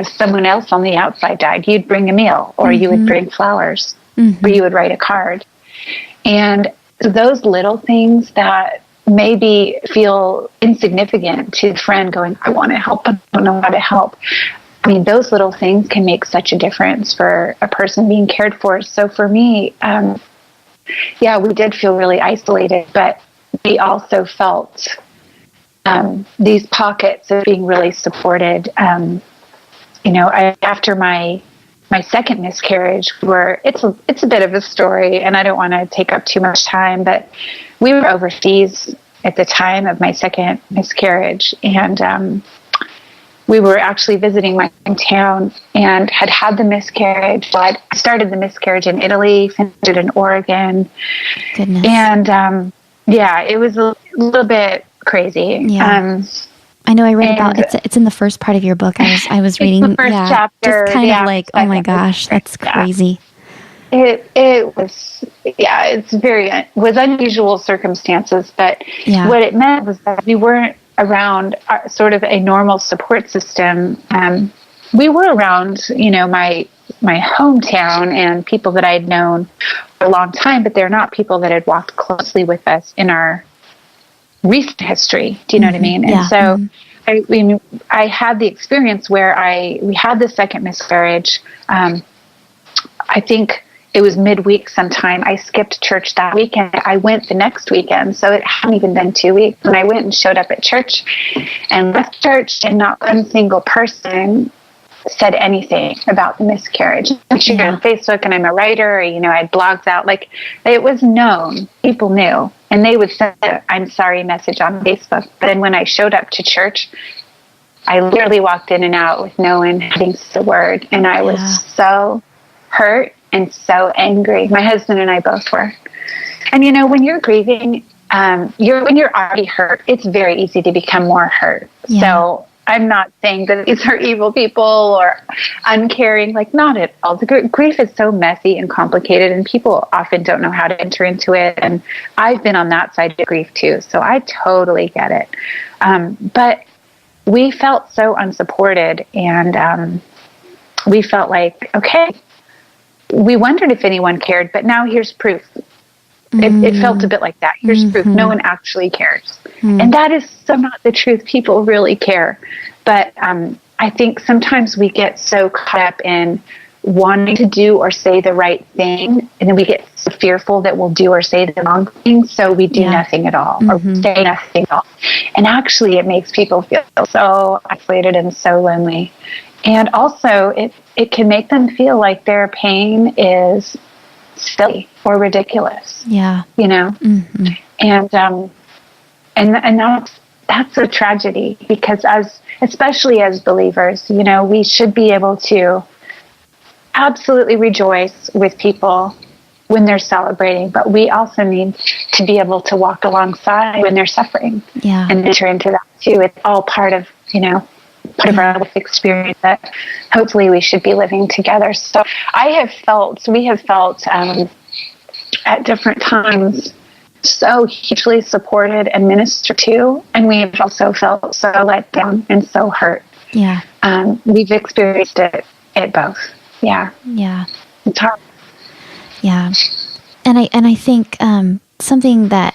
someone else on the outside died. You'd bring a meal, or you would bring flowers, or you would write a card. And those little things that maybe feel insignificant to a friend going, I want to help, but I don't know how to help. I mean, those little things can make such a difference for a person being cared for. So for me, we did feel really isolated, but we also felt these pockets of being really supported. After my second miscarriage, it's a bit of a story, and I don't want to take up too much time, but we were overseas at the time of my second miscarriage, and we were actually visiting my hometown and had the miscarriage. So I started the miscarriage in Italy, finished it in Oregon. Goodness. And it was a little bit crazy. Yeah. I know I read about it's in the first part of your book. I was reading the first chapter, just kind of like, oh my gosh, that's crazy. It was was unusual circumstances, but what it meant was that we weren't around sort of a normal support system. We were around, my hometown and people that I'd known for a long time, but they're not people that had walked closely with us in our recent history. Do you know what I mean? And so I had the experience where we had the second miscarriage. I think it was midweek sometime. I skipped church that weekend. I went the next weekend, so it hadn't even been 2 weeks. And I went and showed up at church and left church, and not one single person said anything about the miscarriage. I shared on Facebook, and I'm a writer, I had blogs out. Like, it was known. People knew. And they would send an I'm sorry message on Facebook. But then when I showed up to church, I literally walked in and out with no one having said a word. And I was so hurt and so angry. My husband and I both were. And when you're grieving, when you're already hurt, it's very easy to become more hurt. Yeah. So I'm not saying that these are evil people or uncaring, like, not at all. The grief is so messy and complicated, and people often don't know how to enter into it. And I've been on that side of grief too, so I totally get it. But we felt so unsupported, and we felt like, okay, we wondered if anyone cared, but now here's proof. It felt a bit like that. Here's proof. No one actually cares. And that is so not the truth. People really care. But I think sometimes we get so caught up in wanting to do or say the right thing, and then we get so fearful that we'll do or say the wrong thing, so we do nothing at all, or say nothing at all. And actually, it makes people feel so isolated and so lonely. And also, it can make them feel like their pain is silly or ridiculous. Yeah. And that's a tragedy, because especially as believers, we should be able to absolutely rejoice with people when they're celebrating, but we also need to be able to walk alongside when they're suffering and enter into that too. It's all part of our life experience that hopefully we should be living together. So we have felt at different times so hugely supported and ministered to, and we've also felt so let down and so hurt. Yeah. We've experienced it both. Yeah. Yeah. It's hard. Yeah. And I think something that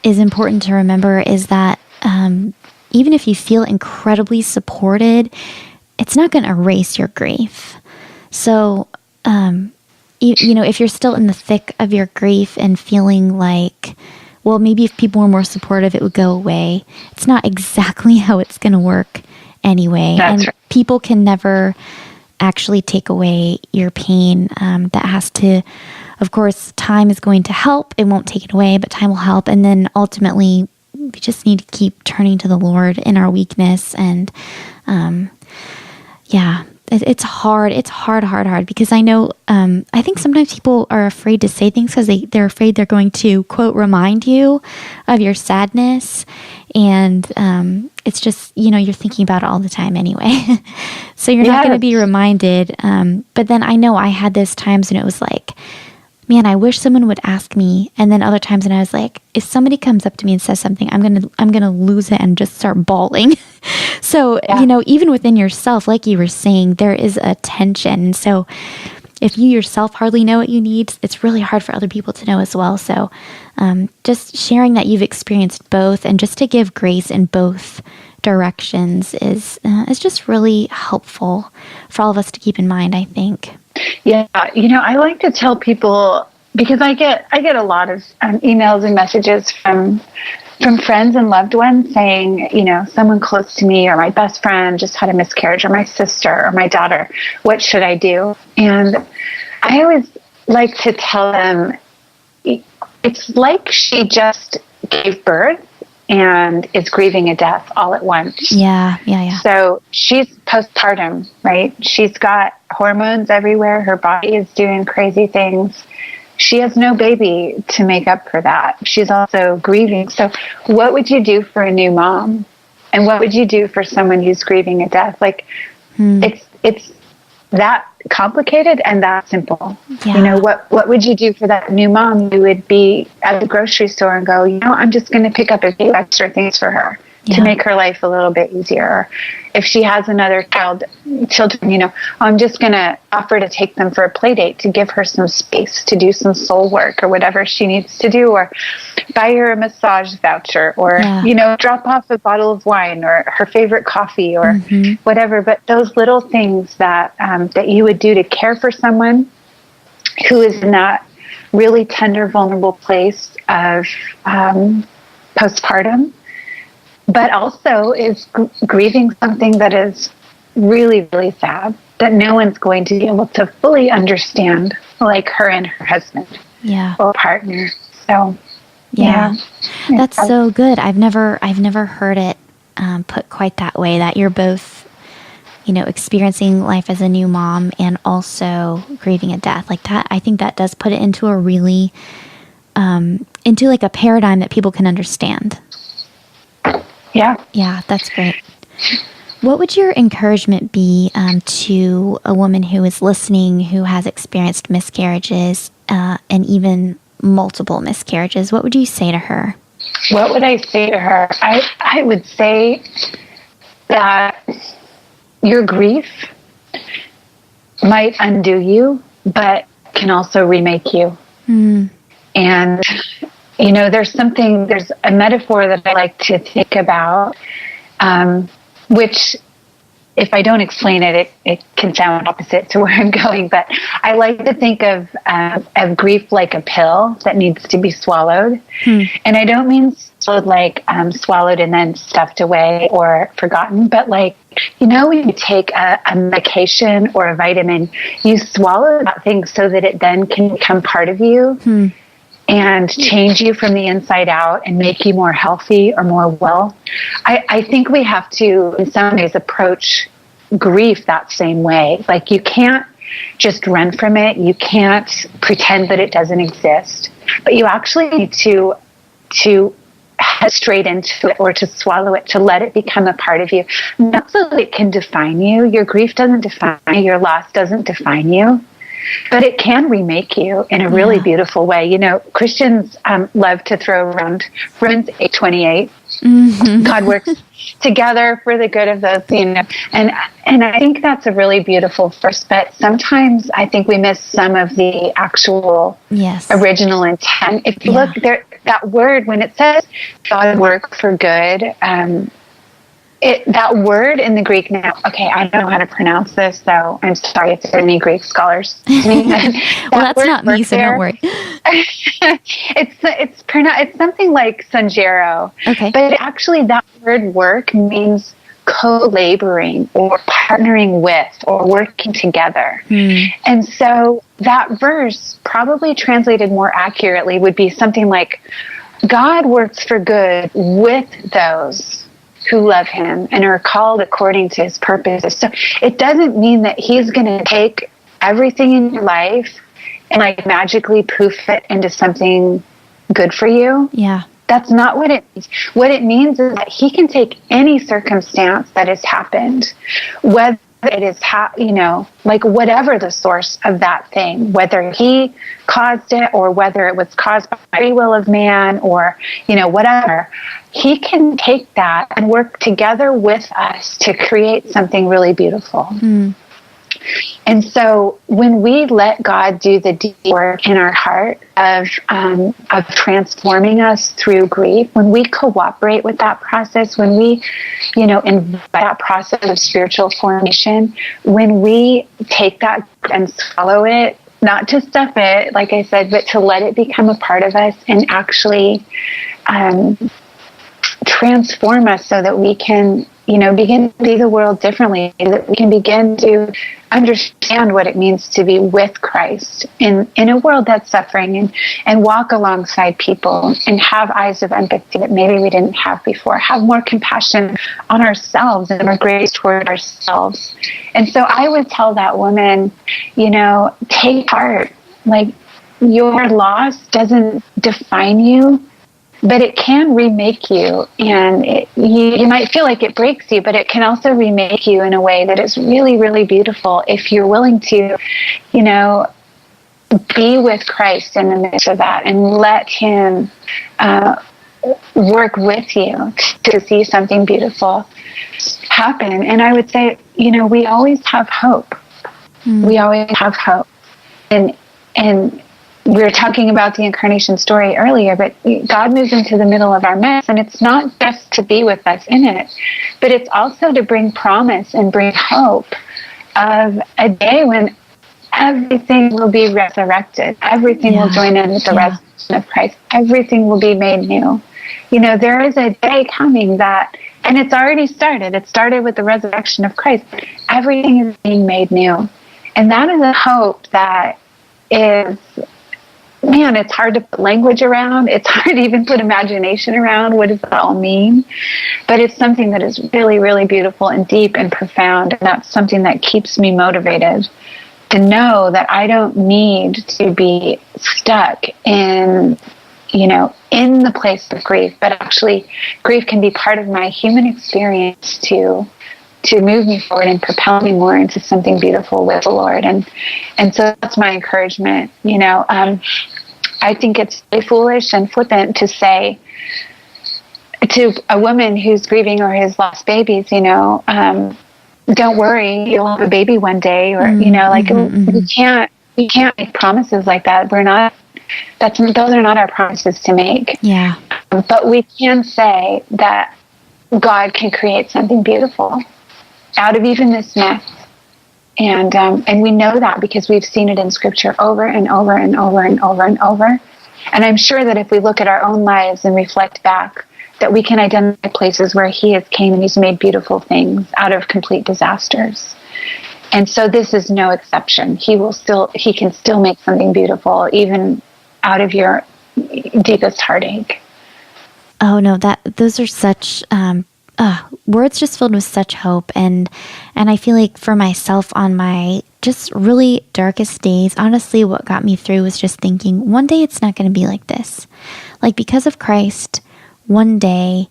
is important to remember is that even if you feel incredibly supported, it's not going to erase your grief. So, if you're still in the thick of your grief and feeling like, well, maybe if people were more supportive, it would go away. It's not exactly how it's going to work anyway. That's right. People can never actually take away your pain. That has to, of course, time is going to help. It won't take it away, but time will help. And then ultimately, we just need to keep turning to the Lord in our weakness. And it's hard. It's hard because I know, I think sometimes people are afraid to say things because they're afraid they're going to, quote, remind you of your sadness. And it's just, you're thinking about it all the time anyway. So you're not going to be reminded. But then I know I had those times when it was like, man, I wish someone would ask me. And then other times when I was like, if somebody comes up to me and says something, I'm gonna lose it and just start bawling. So, even within yourself, like you were saying, there is a tension. So if you yourself hardly know what you need, it's really hard for other people to know as well. So just sharing that you've experienced both, and just to give grace in both directions is just really helpful for all of us to keep in mind, I think. Yeah, I like to tell people, because I get a lot of emails and messages from friends and loved ones saying, someone close to me or my best friend just had a miscarriage, or my sister or my daughter, what should I do? And I always like to tell them, it's like she just gave birth and is grieving a death all at once. Yeah. So she's postpartum, right? She's got hormones everywhere. Her body is doing crazy things. She has no baby to make up for that. She's also grieving. So what would you do for a new mom? And what would you do for someone who's grieving a death? Like, it's that complicated and that simple. Yeah. What would you do for that new mom? You would be at the grocery store and go, I'm just going to pick up a few extra things for her to make her life a little bit easier. If she has another children, I'm just going to offer to take them for a play date to give her some space to do some soul work or whatever she needs to do, or buy her a massage voucher, or, drop off a bottle of wine or her favorite coffee or whatever. But those little things that you would do to care for someone who is in that really tender, vulnerable place of postpartum, but also is grieving something that is really, really sad, that no one's going to be able to fully understand, like her and her husband or partner. So, that's so good. I've never heard it put quite that way, that you're both, experiencing life as a new mom and also grieving a death like that. I think that does put it into a really, into like a paradigm that people can understand. Yeah, that's great. What would your encouragement be to a woman who is listening, who has experienced miscarriages and even multiple miscarriages? What would you say to her? What would I say to her? I would say that your grief might undo you, but can also remake you. And there's a metaphor that I like to think about, which, if I don't explain it, it can sound opposite to where I'm going. But I like to think of grief like a pill that needs to be swallowed. And I don't mean swallowed like swallowed and then stuffed away or forgotten, but like, when you take a medication or a vitamin, you swallow that thing so that it then can become part of you. And change you from the inside out and make you more healthy or more well. I think we have to, in some ways, approach grief that same way. Like, you can't just run from it. You can't pretend that it doesn't exist. But you actually need to head straight into it, or to swallow it, to let it become a part of you. Not so that it can define you. Your grief doesn't define you. Your loss doesn't define you. But it can remake you in a really beautiful way. Christians love to throw around Romans 8:28. God works together for the good of those, and I think that's a really beautiful verse. But sometimes I think we miss some of the actual original intent. If you look there, that word, when it says God work for good, that word in the Greek now, okay, I don't know how to pronounce this, so I'm sorry if there are any Greek scholars. Well, that's not me, so don't worry. It's something like sungero. Okay. But actually that word work means co-laboring or partnering with or working together. And so that verse, probably translated more accurately, would be something like, God works for good with those who love him and are called according to his purposes. So it doesn't mean that he's going to take everything in your life and like magically poof it into something good for you. Yeah. That's not what it means. What it means is that he can take any circumstance that has happened, whether it is, like whatever the source of that thing, whether he caused it or whether it was caused by the free will of man or, whatever, he can take that and work together with us to create something really beautiful. And so when we let God do the deep work in our heart of transforming us through grief, when we cooperate with that process, when we, invite that process of spiritual formation, when we take that and swallow it, not to stuff it, like I said, but to let it become a part of us and actually transform us so that we can, begin to see the world differently, that we can begin to understand what it means to be with Christ in a world that's suffering and walk alongside people and have eyes of empathy that maybe we didn't have before, have more compassion on ourselves and more grace toward ourselves. And so I would tell that woman, take heart. Like, your loss doesn't define you, but it can remake you, and you might feel like it breaks you, but it can also remake you in a way that is really, really beautiful if you're willing to, be with Christ in the midst of that and let him work with you to see something beautiful happen. And I would say, we always have hope. We always have hope. And we were talking about the incarnation story earlier, but God moves into the middle of our mess, and it's not just to be with us in it, but it's also to bring promise and bring hope of a day when everything will be resurrected. Everything will join in with the resurrection of Christ. Everything will be made new. There is a day coming and it's already started. It started with the resurrection of Christ. Everything is being made new. And that is a hope that is, man, it's hard to put language around. It's hard to even put imagination around. What does that all mean? But it's something that is really, really beautiful and deep and profound. And that's something that keeps me motivated to know that I don't need to be stuck in the place of grief, but actually grief can be part of my human experience to move me forward and propel me more into something beautiful with the Lord. And so that's my encouragement. I think it's really foolish and flippant to say to a woman who's grieving or has lost babies, don't worry, you'll have a baby one day, or, we can't make promises like that. Those are not our promises to make. Yeah. But we can say that God can create something beautiful out of even this mess. And we know that because we've seen it in Scripture over and over and over and over and over. And I'm sure that if we look at our own lives and reflect back, that we can identify places where he has came and he's made beautiful things out of complete disasters. And so this is no exception. He can still make something beautiful even out of your deepest heartache. Oh no, those are such words just filled with such hope. And I feel like for myself on my just really darkest days, honestly, what got me through was just thinking, one day it's not going to be like this. Like, because of Christ, one day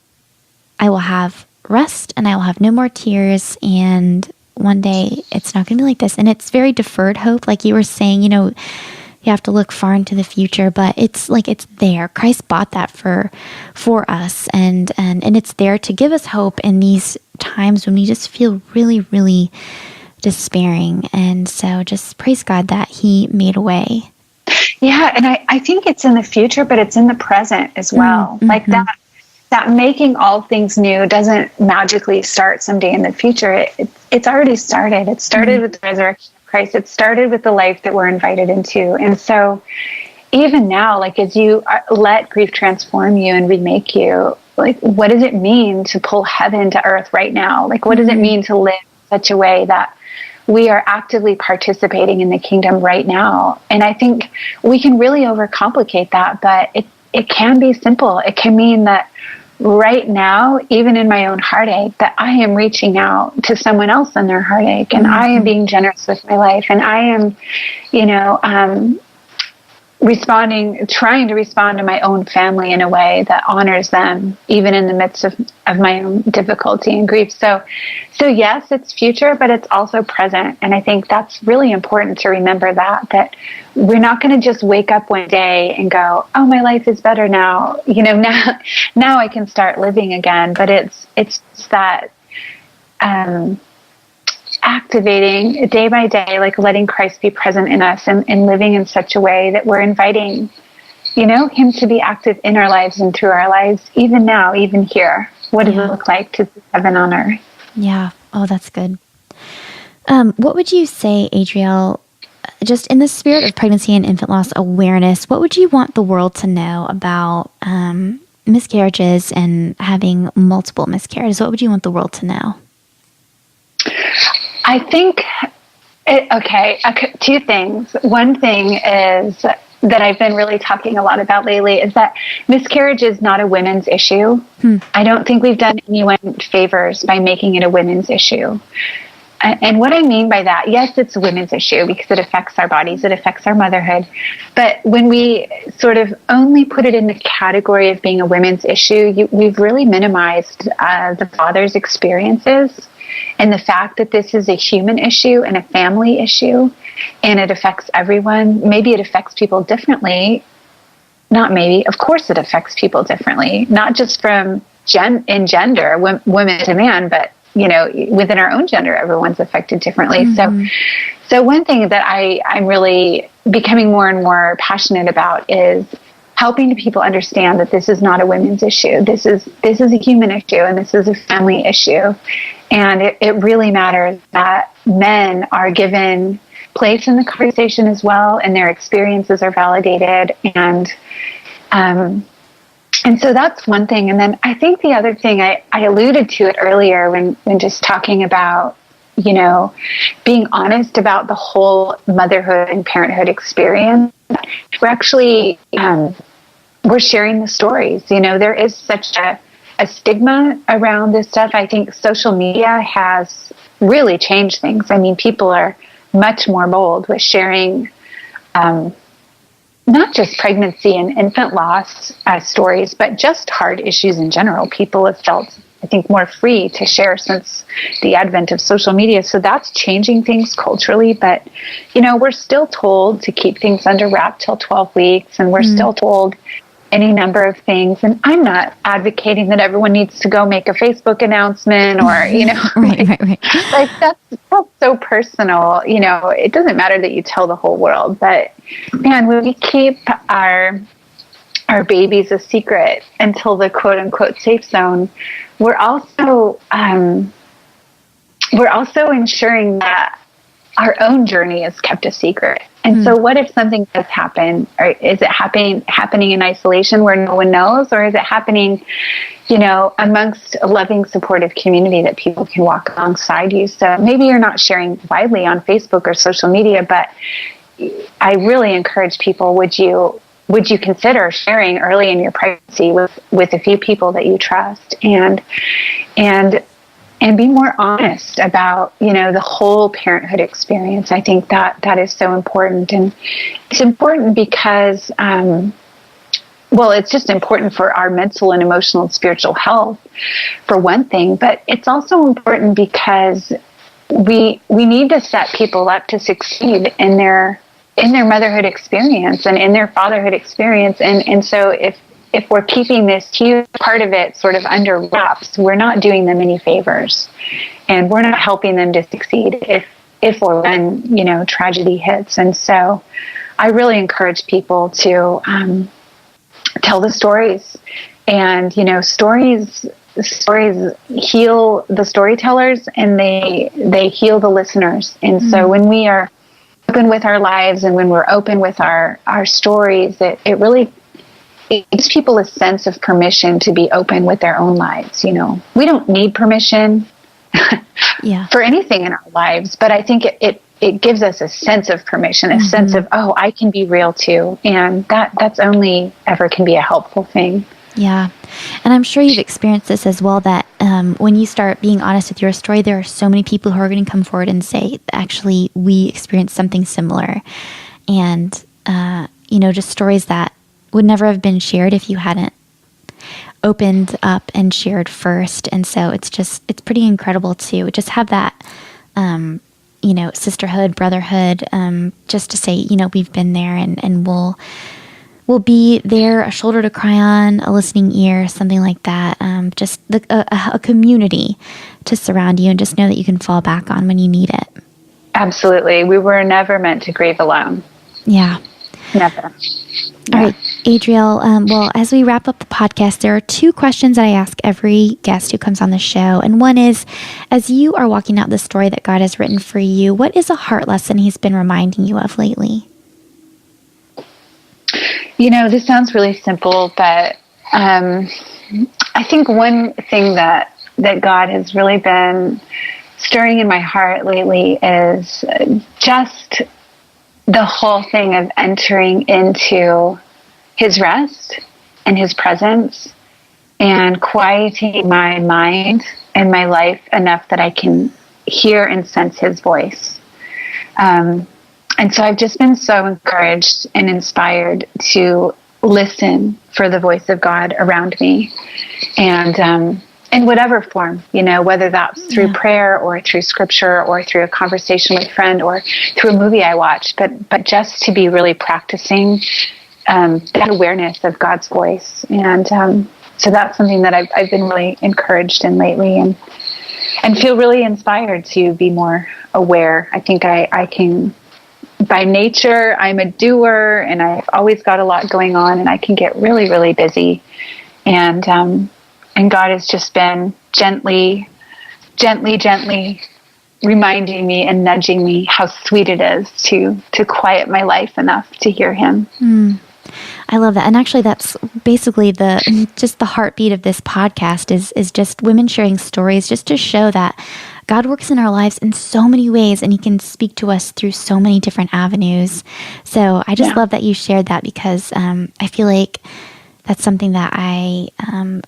I will have rest and I will have no more tears, and one day it's not going to be like this. And it's very deferred hope. Like you were saying, you have to look far into the future, but it's like, it's there. Christ bought that for us. And it's there to give us hope in these times when we just feel really, really despairing. And so just praise God that he made a way. Yeah. And I think it's in the future, but it's in the present as well. Mm-hmm. Like that making all things new doesn't magically start someday in the future. It's already started. It started with the resurrection of Christ. It started with the life that we're invited into. And so even now, like as you let grief transform you and remake you, like what does it mean to pull heaven to earth right now? Like what does it mean to live in such a way that we are actively participating in the kingdom right now? And I think we can really overcomplicate that, but it can be simple. It can mean that right now, even in my own heartache, that I am reaching out to someone else in their heartache, and I am being generous with my life, and I am, trying to respond to my own family in a way that honors them, even in the midst of my own difficulty and grief. So yes, it's future, but it's also present. And I think that's really important to remember that we're not going to just wake up one day and go, oh, my life is better now. Now I can start living again. But it's that, activating day by day, like letting Christ be present in us and living in such a way that we're inviting, him to be active in our lives and through our lives, even now, even here. What does it look like to see heaven on earth? Yeah. Oh, that's good. What would you say, Adriel, just in the spirit of pregnancy and infant loss awareness, what would you want the world to know about miscarriages and having multiple miscarriages? What would you want the world to know? I think, two things. One thing is that I've been really talking a lot about lately is that miscarriage is not a women's issue. I don't think we've done anyone favors by making it a women's issue. And what I mean by that, yes, it's a women's issue because it affects our bodies, it affects our motherhood. But when we sort of only put it in the category of being a women's issue, we've really minimized the father's experiences and the fact that this is a human issue and a family issue, and it affects everyone. Maybe it affects people differently. Not maybe, of course it affects people differently, not just from in gender, women to man, but within our own gender, everyone's affected differently. So one thing that I'm really becoming more and more passionate about is helping people understand that this is not a women's issue. This is a human issue, and this is a family issue. And it really matters that men are given place in the conversation as well, and their experiences are validated. And so that's one thing. And then I think the other thing, I alluded to it earlier when just talking about, being honest about the whole motherhood and parenthood experience. We're actually, we're sharing the stories. There is such a stigma around this stuff. I think social media has really changed things. I mean, people are much more bold with sharing, not just pregnancy and infant loss stories, but just hard issues in general. People have felt, I think, more free to share since the advent of social media. So that's changing things culturally. But, we're still told to keep things under wrap till 12 weeks. And we're still told any number of things. And I'm not advocating that everyone needs to go make a Facebook announcement or, right. Like that's so personal. It doesn't matter that you tell the whole world, but man, when we keep our babies a secret until the quote unquote safe zone, we're also ensuring that our own journey is kept a secret. And so what if something does happen? Or is it happening in isolation where no one knows? Or is it happening, amongst a loving, supportive community that people can walk alongside you? So maybe you're not sharing widely on Facebook or social media, but I really encourage people, would you consider sharing early in your pregnancy with a few people that you trust and be more honest about, the whole parenthood experience. I think that is so important. And it's important because, it's just important for our mental and emotional and spiritual health, for one thing, but it's also important because we need to set people up to succeed in their motherhood experience and in their fatherhood experience. And so if we're keeping this huge part of it sort of under wraps, we're not doing them any favors, and we're not helping them to succeed if or when, tragedy hits. And so I really encourage people to tell the stories, and, stories heal the storytellers, and they heal the listeners. And so when we are open with our lives and when we're open with our stories, it really gives people a sense of permission to be open with their own lives. We don't need permission for anything in our lives, but I think it gives us a sense of permission, a sense of, I can be real too. And that's only ever can be a helpful thing. Yeah. And I'm sure you've experienced this as well, that when you start being honest with your story, there are so many people who are going to come forward and say, actually, we experienced something similar. And, just stories that would never have been shared if you hadn't opened up and shared first. And so it's pretty incredible to just have that, sisterhood, brotherhood, just to say, we've been there, and we'll be there, a shoulder to cry on, a listening ear, something like that. Just a community to surround you, and just know that you can fall back on when you need it. Absolutely. We were never meant to grieve alone. Yeah. Never. All right, Adriel, well, as we wrap up the podcast, there are 2 questions that I ask every guest who comes on the show. And one is, as you are walking out the story that God has written for you, what is a heart lesson he's been reminding you of lately? This sounds really simple, but I think one thing that God has really been stirring in my heart lately is just the whole thing of entering into his rest and his presence and quieting my mind and my life enough that I can hear and sense his voice. And so I've just been so encouraged and inspired to listen for the voice of God around me, and in whatever form, whether that's through prayer or through scripture or through a conversation with a friend or through a movie I watch, but just to be really practicing that awareness of God's voice. And so that's something that I've been really encouraged in lately, and feel really inspired to be more aware. I think I can, by nature, I'm a doer, and I've always got a lot going on, and I can get really, really busy. And God has just been gently reminding me and nudging me how sweet it is to quiet my life enough to hear him. I love that. And actually, that's basically the heartbeat of this podcast is just women sharing stories, just to show that God works in our lives in so many ways, and he can speak to us through so many different avenues. So I just love that you shared that, because I feel like that's something that I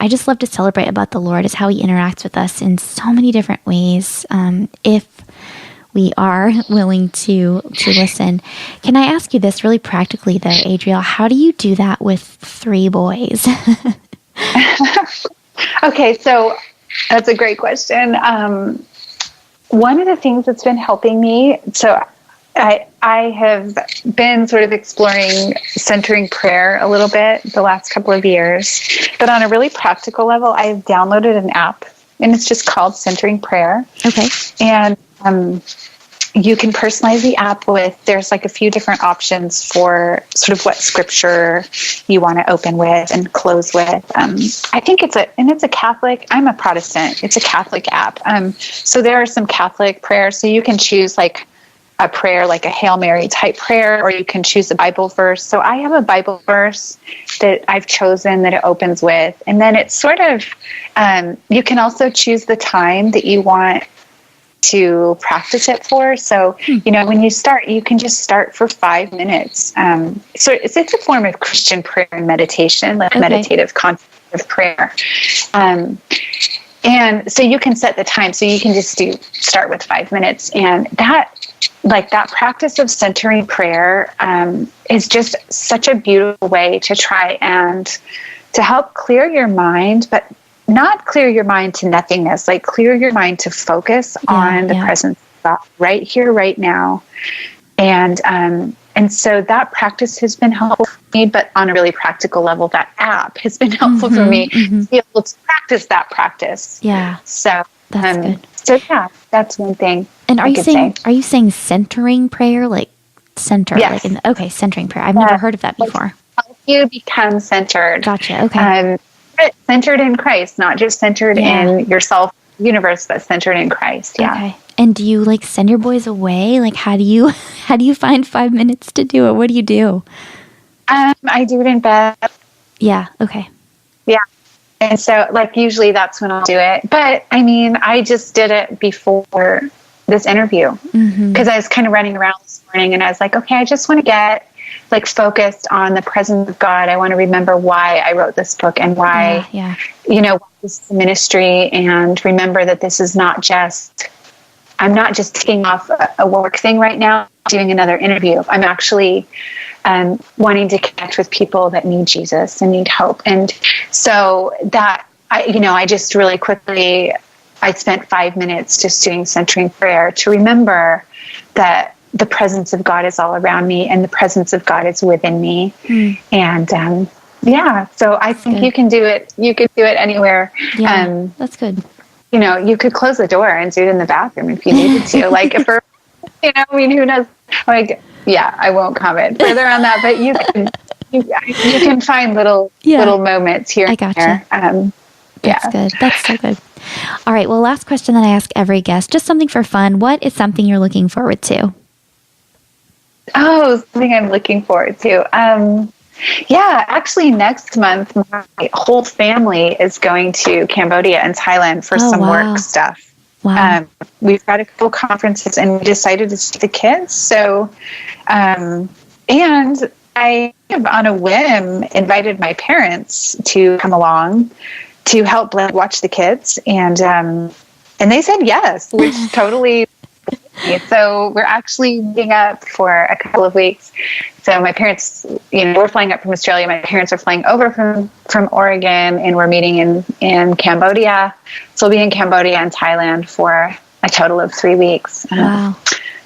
just love to celebrate about the Lord, is how he interacts with us in so many different ways, if we are willing to listen. Can I ask you this really practically, though, Adriel? How do you do that with 3 boys? Okay, so that's a great question. One of the things that's been helping me, so I have been sort of exploring centering prayer a little bit the last couple of years, but on a really practical level, I've downloaded an app, and it's just called Centering Prayer. Okay. And you can personalize the app there's like a few different options for sort of what scripture you want to open with and close with. I think it's a Catholic, I'm a Protestant, it's a Catholic app. So there are some Catholic prayers, so you can choose like a prayer, like a Hail Mary type prayer, or you can choose a Bible verse. So I have a Bible verse that I've chosen that it opens with. And then it's sort of, you can also choose the time that you want to practice it for. So, when you start, you can just start for 5 minutes. So it's a form of Christian prayer and meditation, like meditative contemplative prayer. And so you can set the time. So you can just start with 5 minutes. And that practice of centering prayer is just such a beautiful way to try and to help clear your mind, but not clear your mind to nothingness, like clear your mind to focus on the presence of God right here, right now. And so that practice has been helpful for me, but on a really practical level, that app has been helpful for me to be able to practice that practice. Yeah. So that's good. So that's one thing. And are you saying centering prayer, like center? Yes. Like centering prayer. I've never heard of that before. Help you become centered. Gotcha. Okay. Centered in Christ, not just centered in yourself, universe, but centered in Christ. Yeah. Okay. And do you send your boys away? Like, how do you find 5 minutes to do it? What do you do? I do it in bed. Yeah. Okay. Yeah. And so usually that's when I'll do it. But I mean, I just did it before this interview because I was kind of running around this morning, and I was like, okay, I just want to get like focused on the presence of God. I want to remember why I wrote this book and why, you know, this is ministry, and remember that this is not just, I'm not just ticking off a work thing right now, doing another interview. I'm actually wanting to connect with people that need Jesus and need hope. And so that, I just really quickly, I spent 5 minutes just doing centering prayer to remember that the presence of God is all around me and the presence of God is within me. And so I think you can do it. You could do it anywhere. Yeah, that's good. You know, you could close the door and do it in the bathroom if you needed to. Like if we're, who knows? Like, I won't comment further on that, but you can find little moments here. I gotcha. That's good. That's so good. All right. Well, last question that I ask every guest, just something for fun. What is something you're looking forward to? Oh, something I'm looking forward to. Actually next month, my whole family is going to Cambodia and Thailand for some work stuff. Wow. We've got a couple conferences and we decided to see the kids. So, and I have on a whim invited my parents to come along to help watch the kids. And they said yes, which totally. So we're actually meeting up for a couple of weeks. So my parents, we're flying up from Australia. My parents are flying over from Oregon, and we're meeting in Cambodia. So we'll be in Cambodia and Thailand for a total of 3 weeks. Wow.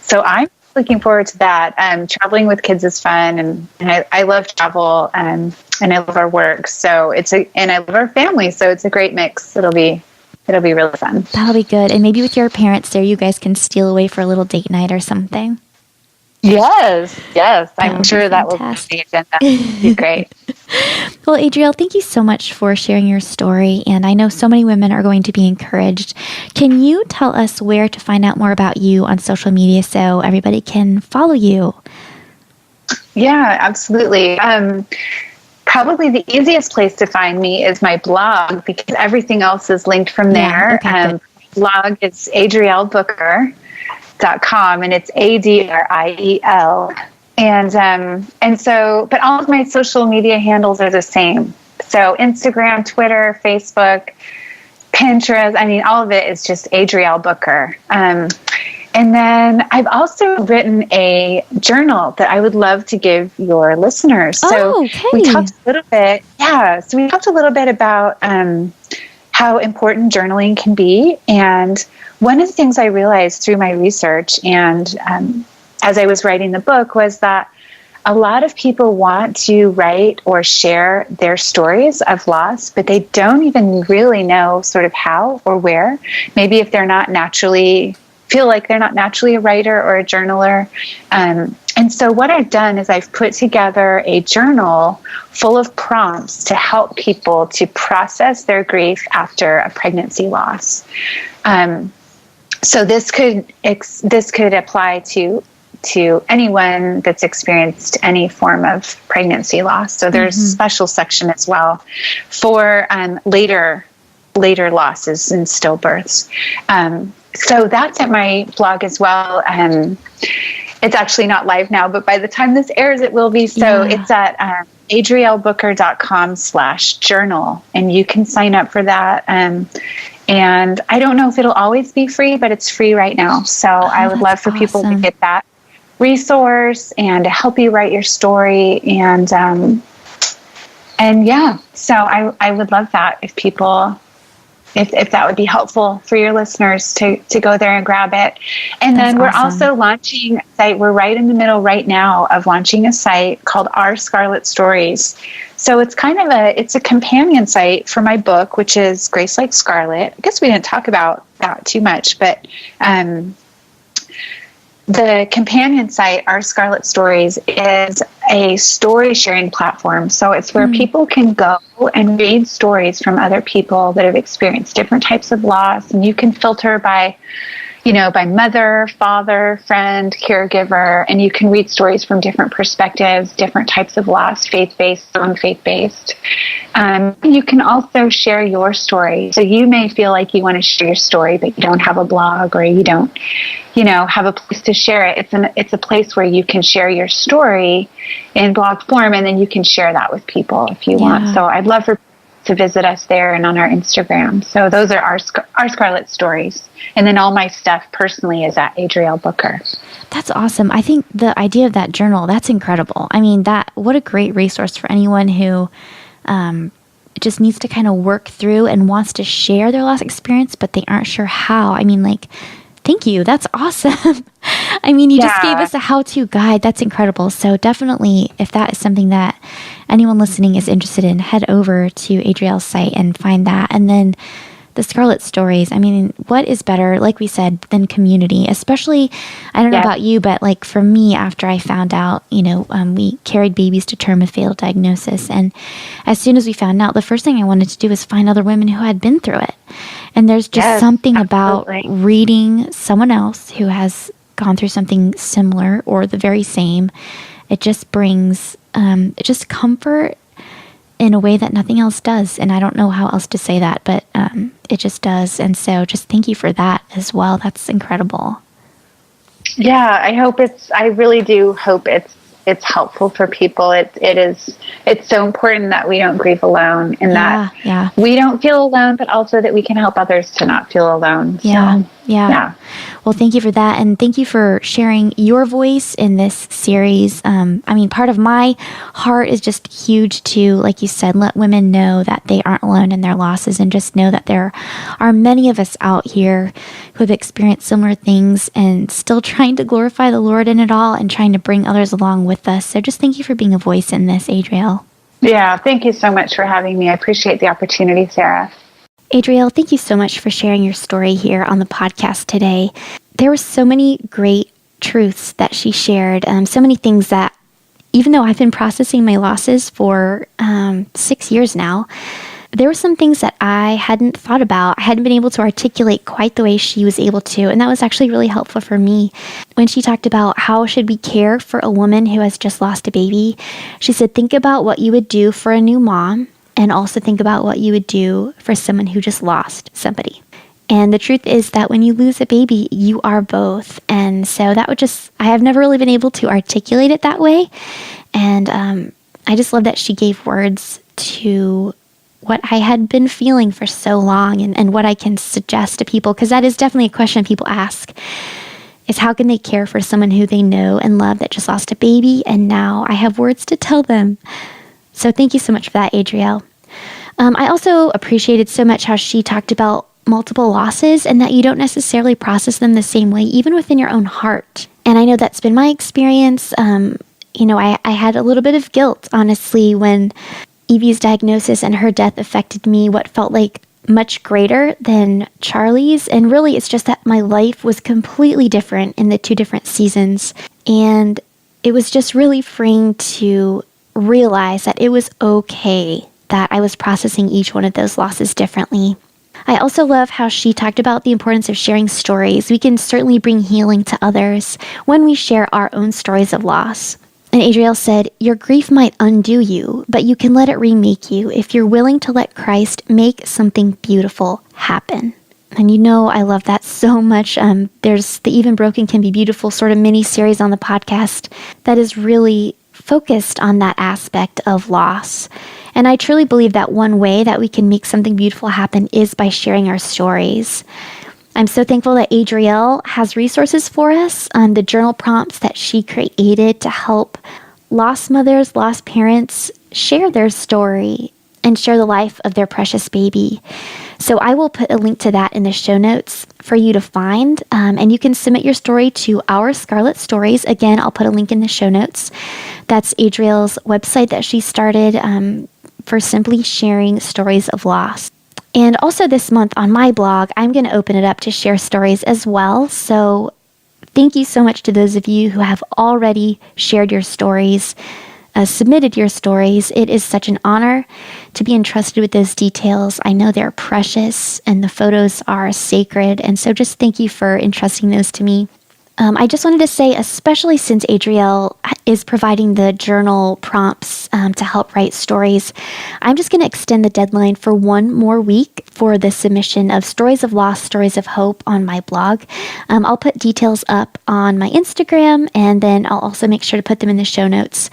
So I'm looking forward to that. Traveling with kids is fun, and I love travel, and I love our work. So and I love our family. So it's a great mix. It'll be really fun. That'll be good. And maybe with your parents there, you guys can steal away for a little date night or something. Yes. I'm sure that will be on the agenda. It'll be great. Well, Adriel, thank you so much for sharing your story. And I know so many women are going to be encouraged. Can you tell us where to find out more about you on social media so everybody can follow you? Yeah, absolutely. Probably the easiest place to find me is my blog, because everything else is linked from there. Okay, blog is adrielbooker.com, and it's ADRIEL. And so, but all of my social media handles are the same. So Instagram, Twitter, Facebook, Pinterest, all of it is just Adriel Booker. And then I've also written a journal that I would love to give your listeners. So we talked a little bit. Yeah. So we talked a little bit about how important journaling can be. And one of the things I realized through my research and as I was writing the book was that a lot of people want to write or share their stories of loss, but they don't even really know sort of how or where. Maybe if they're not naturally feel like they're not naturally a writer or a journaler. And so what I've done is I've put together a journal full of prompts to help people to process their grief after a pregnancy loss. So this could apply to anyone that's experienced any form of pregnancy loss. So there's a special section as well for later losses and stillbirths. So that's at my blog as well. It's actually not live now, but by the time this airs, it will be. So it's at adrielbooker.com/journal, and you can sign up for that. And I don't know if it'll always be free, but it's free right now. So I would love for people to get that resource and to help you write your story. So I would love that if people, if that would be helpful for your listeners to go there and grab it. And then we're also launching a site. We're right in the middle right now of launching a site called Our Scarlett Stories. So it's kind of it's a companion site for my book, which is Grace Like Scarlett. I guess we didn't talk about that too much, but the companion site, Our Scarlett Stories, is a story sharing platform. So it's where people can go and read stories from other people that have experienced different types of loss. And you can filter by mother, father, friend, caregiver, and you can read stories from different perspectives, different types of loss, faith-based, non-faith-based. You can also share your story. So you may feel like you want to share your story, but you don't have a blog, or you don't, have a place to share it. It's a place where you can share your story in blog form, and then you can share that with people if you want. So I'd love for people to visit us there and on our Instagram. So those are our Scarlett stories. And then all my stuff personally is at Adriel Booker. That's awesome. I think the idea of that journal, that's incredible. I mean, what a great resource for anyone who just needs to kind of work through and wants to share their loss experience, but they aren't sure how. I mean, thank you. That's awesome. I mean, you just gave us a how-to guide. That's incredible. So definitely, if that is something that anyone listening is interested in, head over to Adriel's site and find that. And then the Scarlett stories. I mean, what is better, like we said, than community? Especially, I don't know about you, but for me, after I found out, we carried babies to term with fatal diagnosis. And as soon as we found out, the first thing I wanted to do was find other women who had been through it. And there's just something about reading someone else who has gone through something similar or the very same. It just brings just comfort in a way that nothing else does. And I don't know how else to say that, but it just does. And so just thank you for that as well. That's incredible. Yeah, I really do hope it's helpful for people. It's so important that we don't grieve alone, and that we don't feel alone, but also that we can help others to not feel alone. Yeah. Well, thank you for that. And thank you for sharing your voice in this series. I mean, part of my heart is just huge to, like you said, let women know that they aren't alone in their losses, and just know that there are many of us out here who have experienced similar things and still trying to glorify the Lord in it all and trying to bring others along with us. So just thank you for being a voice in this, Adriel. Yeah, thank you so much for having me. I appreciate the opportunity, Sarah. Adriel, thank you so much for sharing your story here on the podcast today. There were so many great truths that she shared, so many things that, even though I've been processing my losses for 6 years now, there were some things that I hadn't thought about. I hadn't been able to articulate quite the way she was able to, and that was actually really helpful for me. When she talked about how should we care for a woman who has just lost a baby, she said, think about what you would do for a new mom, and also think about what you would do for someone who just lost somebody. And the truth is that when you lose a baby, you are both. And so I have never really been able to articulate it that way. And I just love that she gave words to what I had been feeling for so long, and what I can suggest to people, because that is definitely a question people ask, is how can they care for someone who they know and love that just lost a baby, and now I have words to tell them. So thank you so much for that, Adriel. I also appreciated so much how she talked about multiple losses, and that you don't necessarily process them the same way, even within your own heart. And I know that's been my experience. I had a little bit of guilt, honestly, when Evie's diagnosis and her death affected me what felt like much greater than Charlie's. And really, it's just that my life was completely different in the two different seasons. And it was just really freeing to realize that it was okay that I was processing each one of those losses differently. I also love how she talked about the importance of sharing stories. We can certainly bring healing to others when we share our own stories of loss. And Adriel said, your grief might undo you, but you can let it remake you if you're willing to let Christ make something beautiful happen. And I love that so much. There's the Even Broken Can Be Beautiful sort of mini-series on the podcast that is really focused on that aspect of loss. And I truly believe that one way that we can make something beautiful happen is by sharing our stories. I'm so thankful that Adriel has resources for us, the journal prompts that she created to help lost mothers, lost parents share their story and share the life of their precious baby. So I will put a link to that in the show notes for you to find, and you can submit your story to Our Scarlett Stories. Again, I'll put a link in the show notes. That's Adriel's website that she started for simply sharing stories of loss. And also this month on my blog, I'm going to open it up to share stories as well. So thank you so much to those of you who have already shared your stories, submitted your stories. It is such an honor to be entrusted with those details. I know they're precious and the photos are sacred. And so just thank you for entrusting those to me. I just wanted to say, especially since Adriel is providing the journal prompts to help write stories, I'm just going to extend the deadline for one more week for the submission of stories of loss, stories of hope on my blog. I'll put details up on my Instagram, and then I'll also make sure to put them in the show notes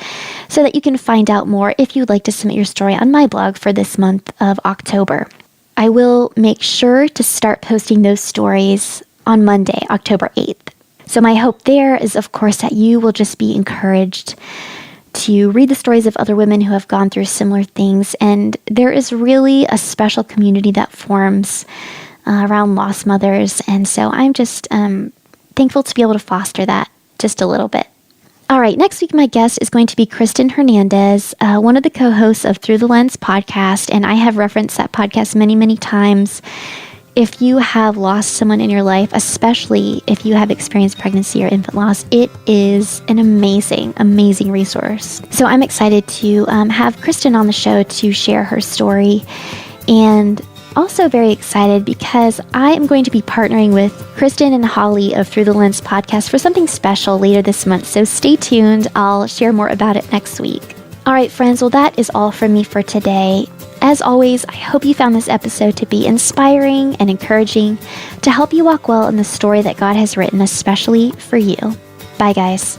so that you can find out more if you'd like to submit your story on my blog for this month of October. I will make sure to start posting those stories on Monday, October 8th. So my hope there is, of course, that you will just be encouraged to read the stories of other women who have gone through similar things. And there is really a special community that forms around lost mothers. And so I'm just thankful to be able to foster that just a little bit. All right, next week my guest is going to be Kristen Hernandez, one of the co-hosts of Through the Lens podcast. And I have referenced that podcast many, many times. If you have lost someone in your life, especially if you have experienced pregnancy or infant loss, it is an amazing, amazing resource. So I'm excited to have Kristen on the show to share her story, and also very excited because I am going to be partnering with Kristen and Holly of Through the Lens podcast for something special later this month. So stay tuned. I'll share more about it next week. All right, friends. Well, that is all from me for today. As always, I hope you found this episode to be inspiring and encouraging to help you walk well in the story that God has written especially for you. Bye, guys.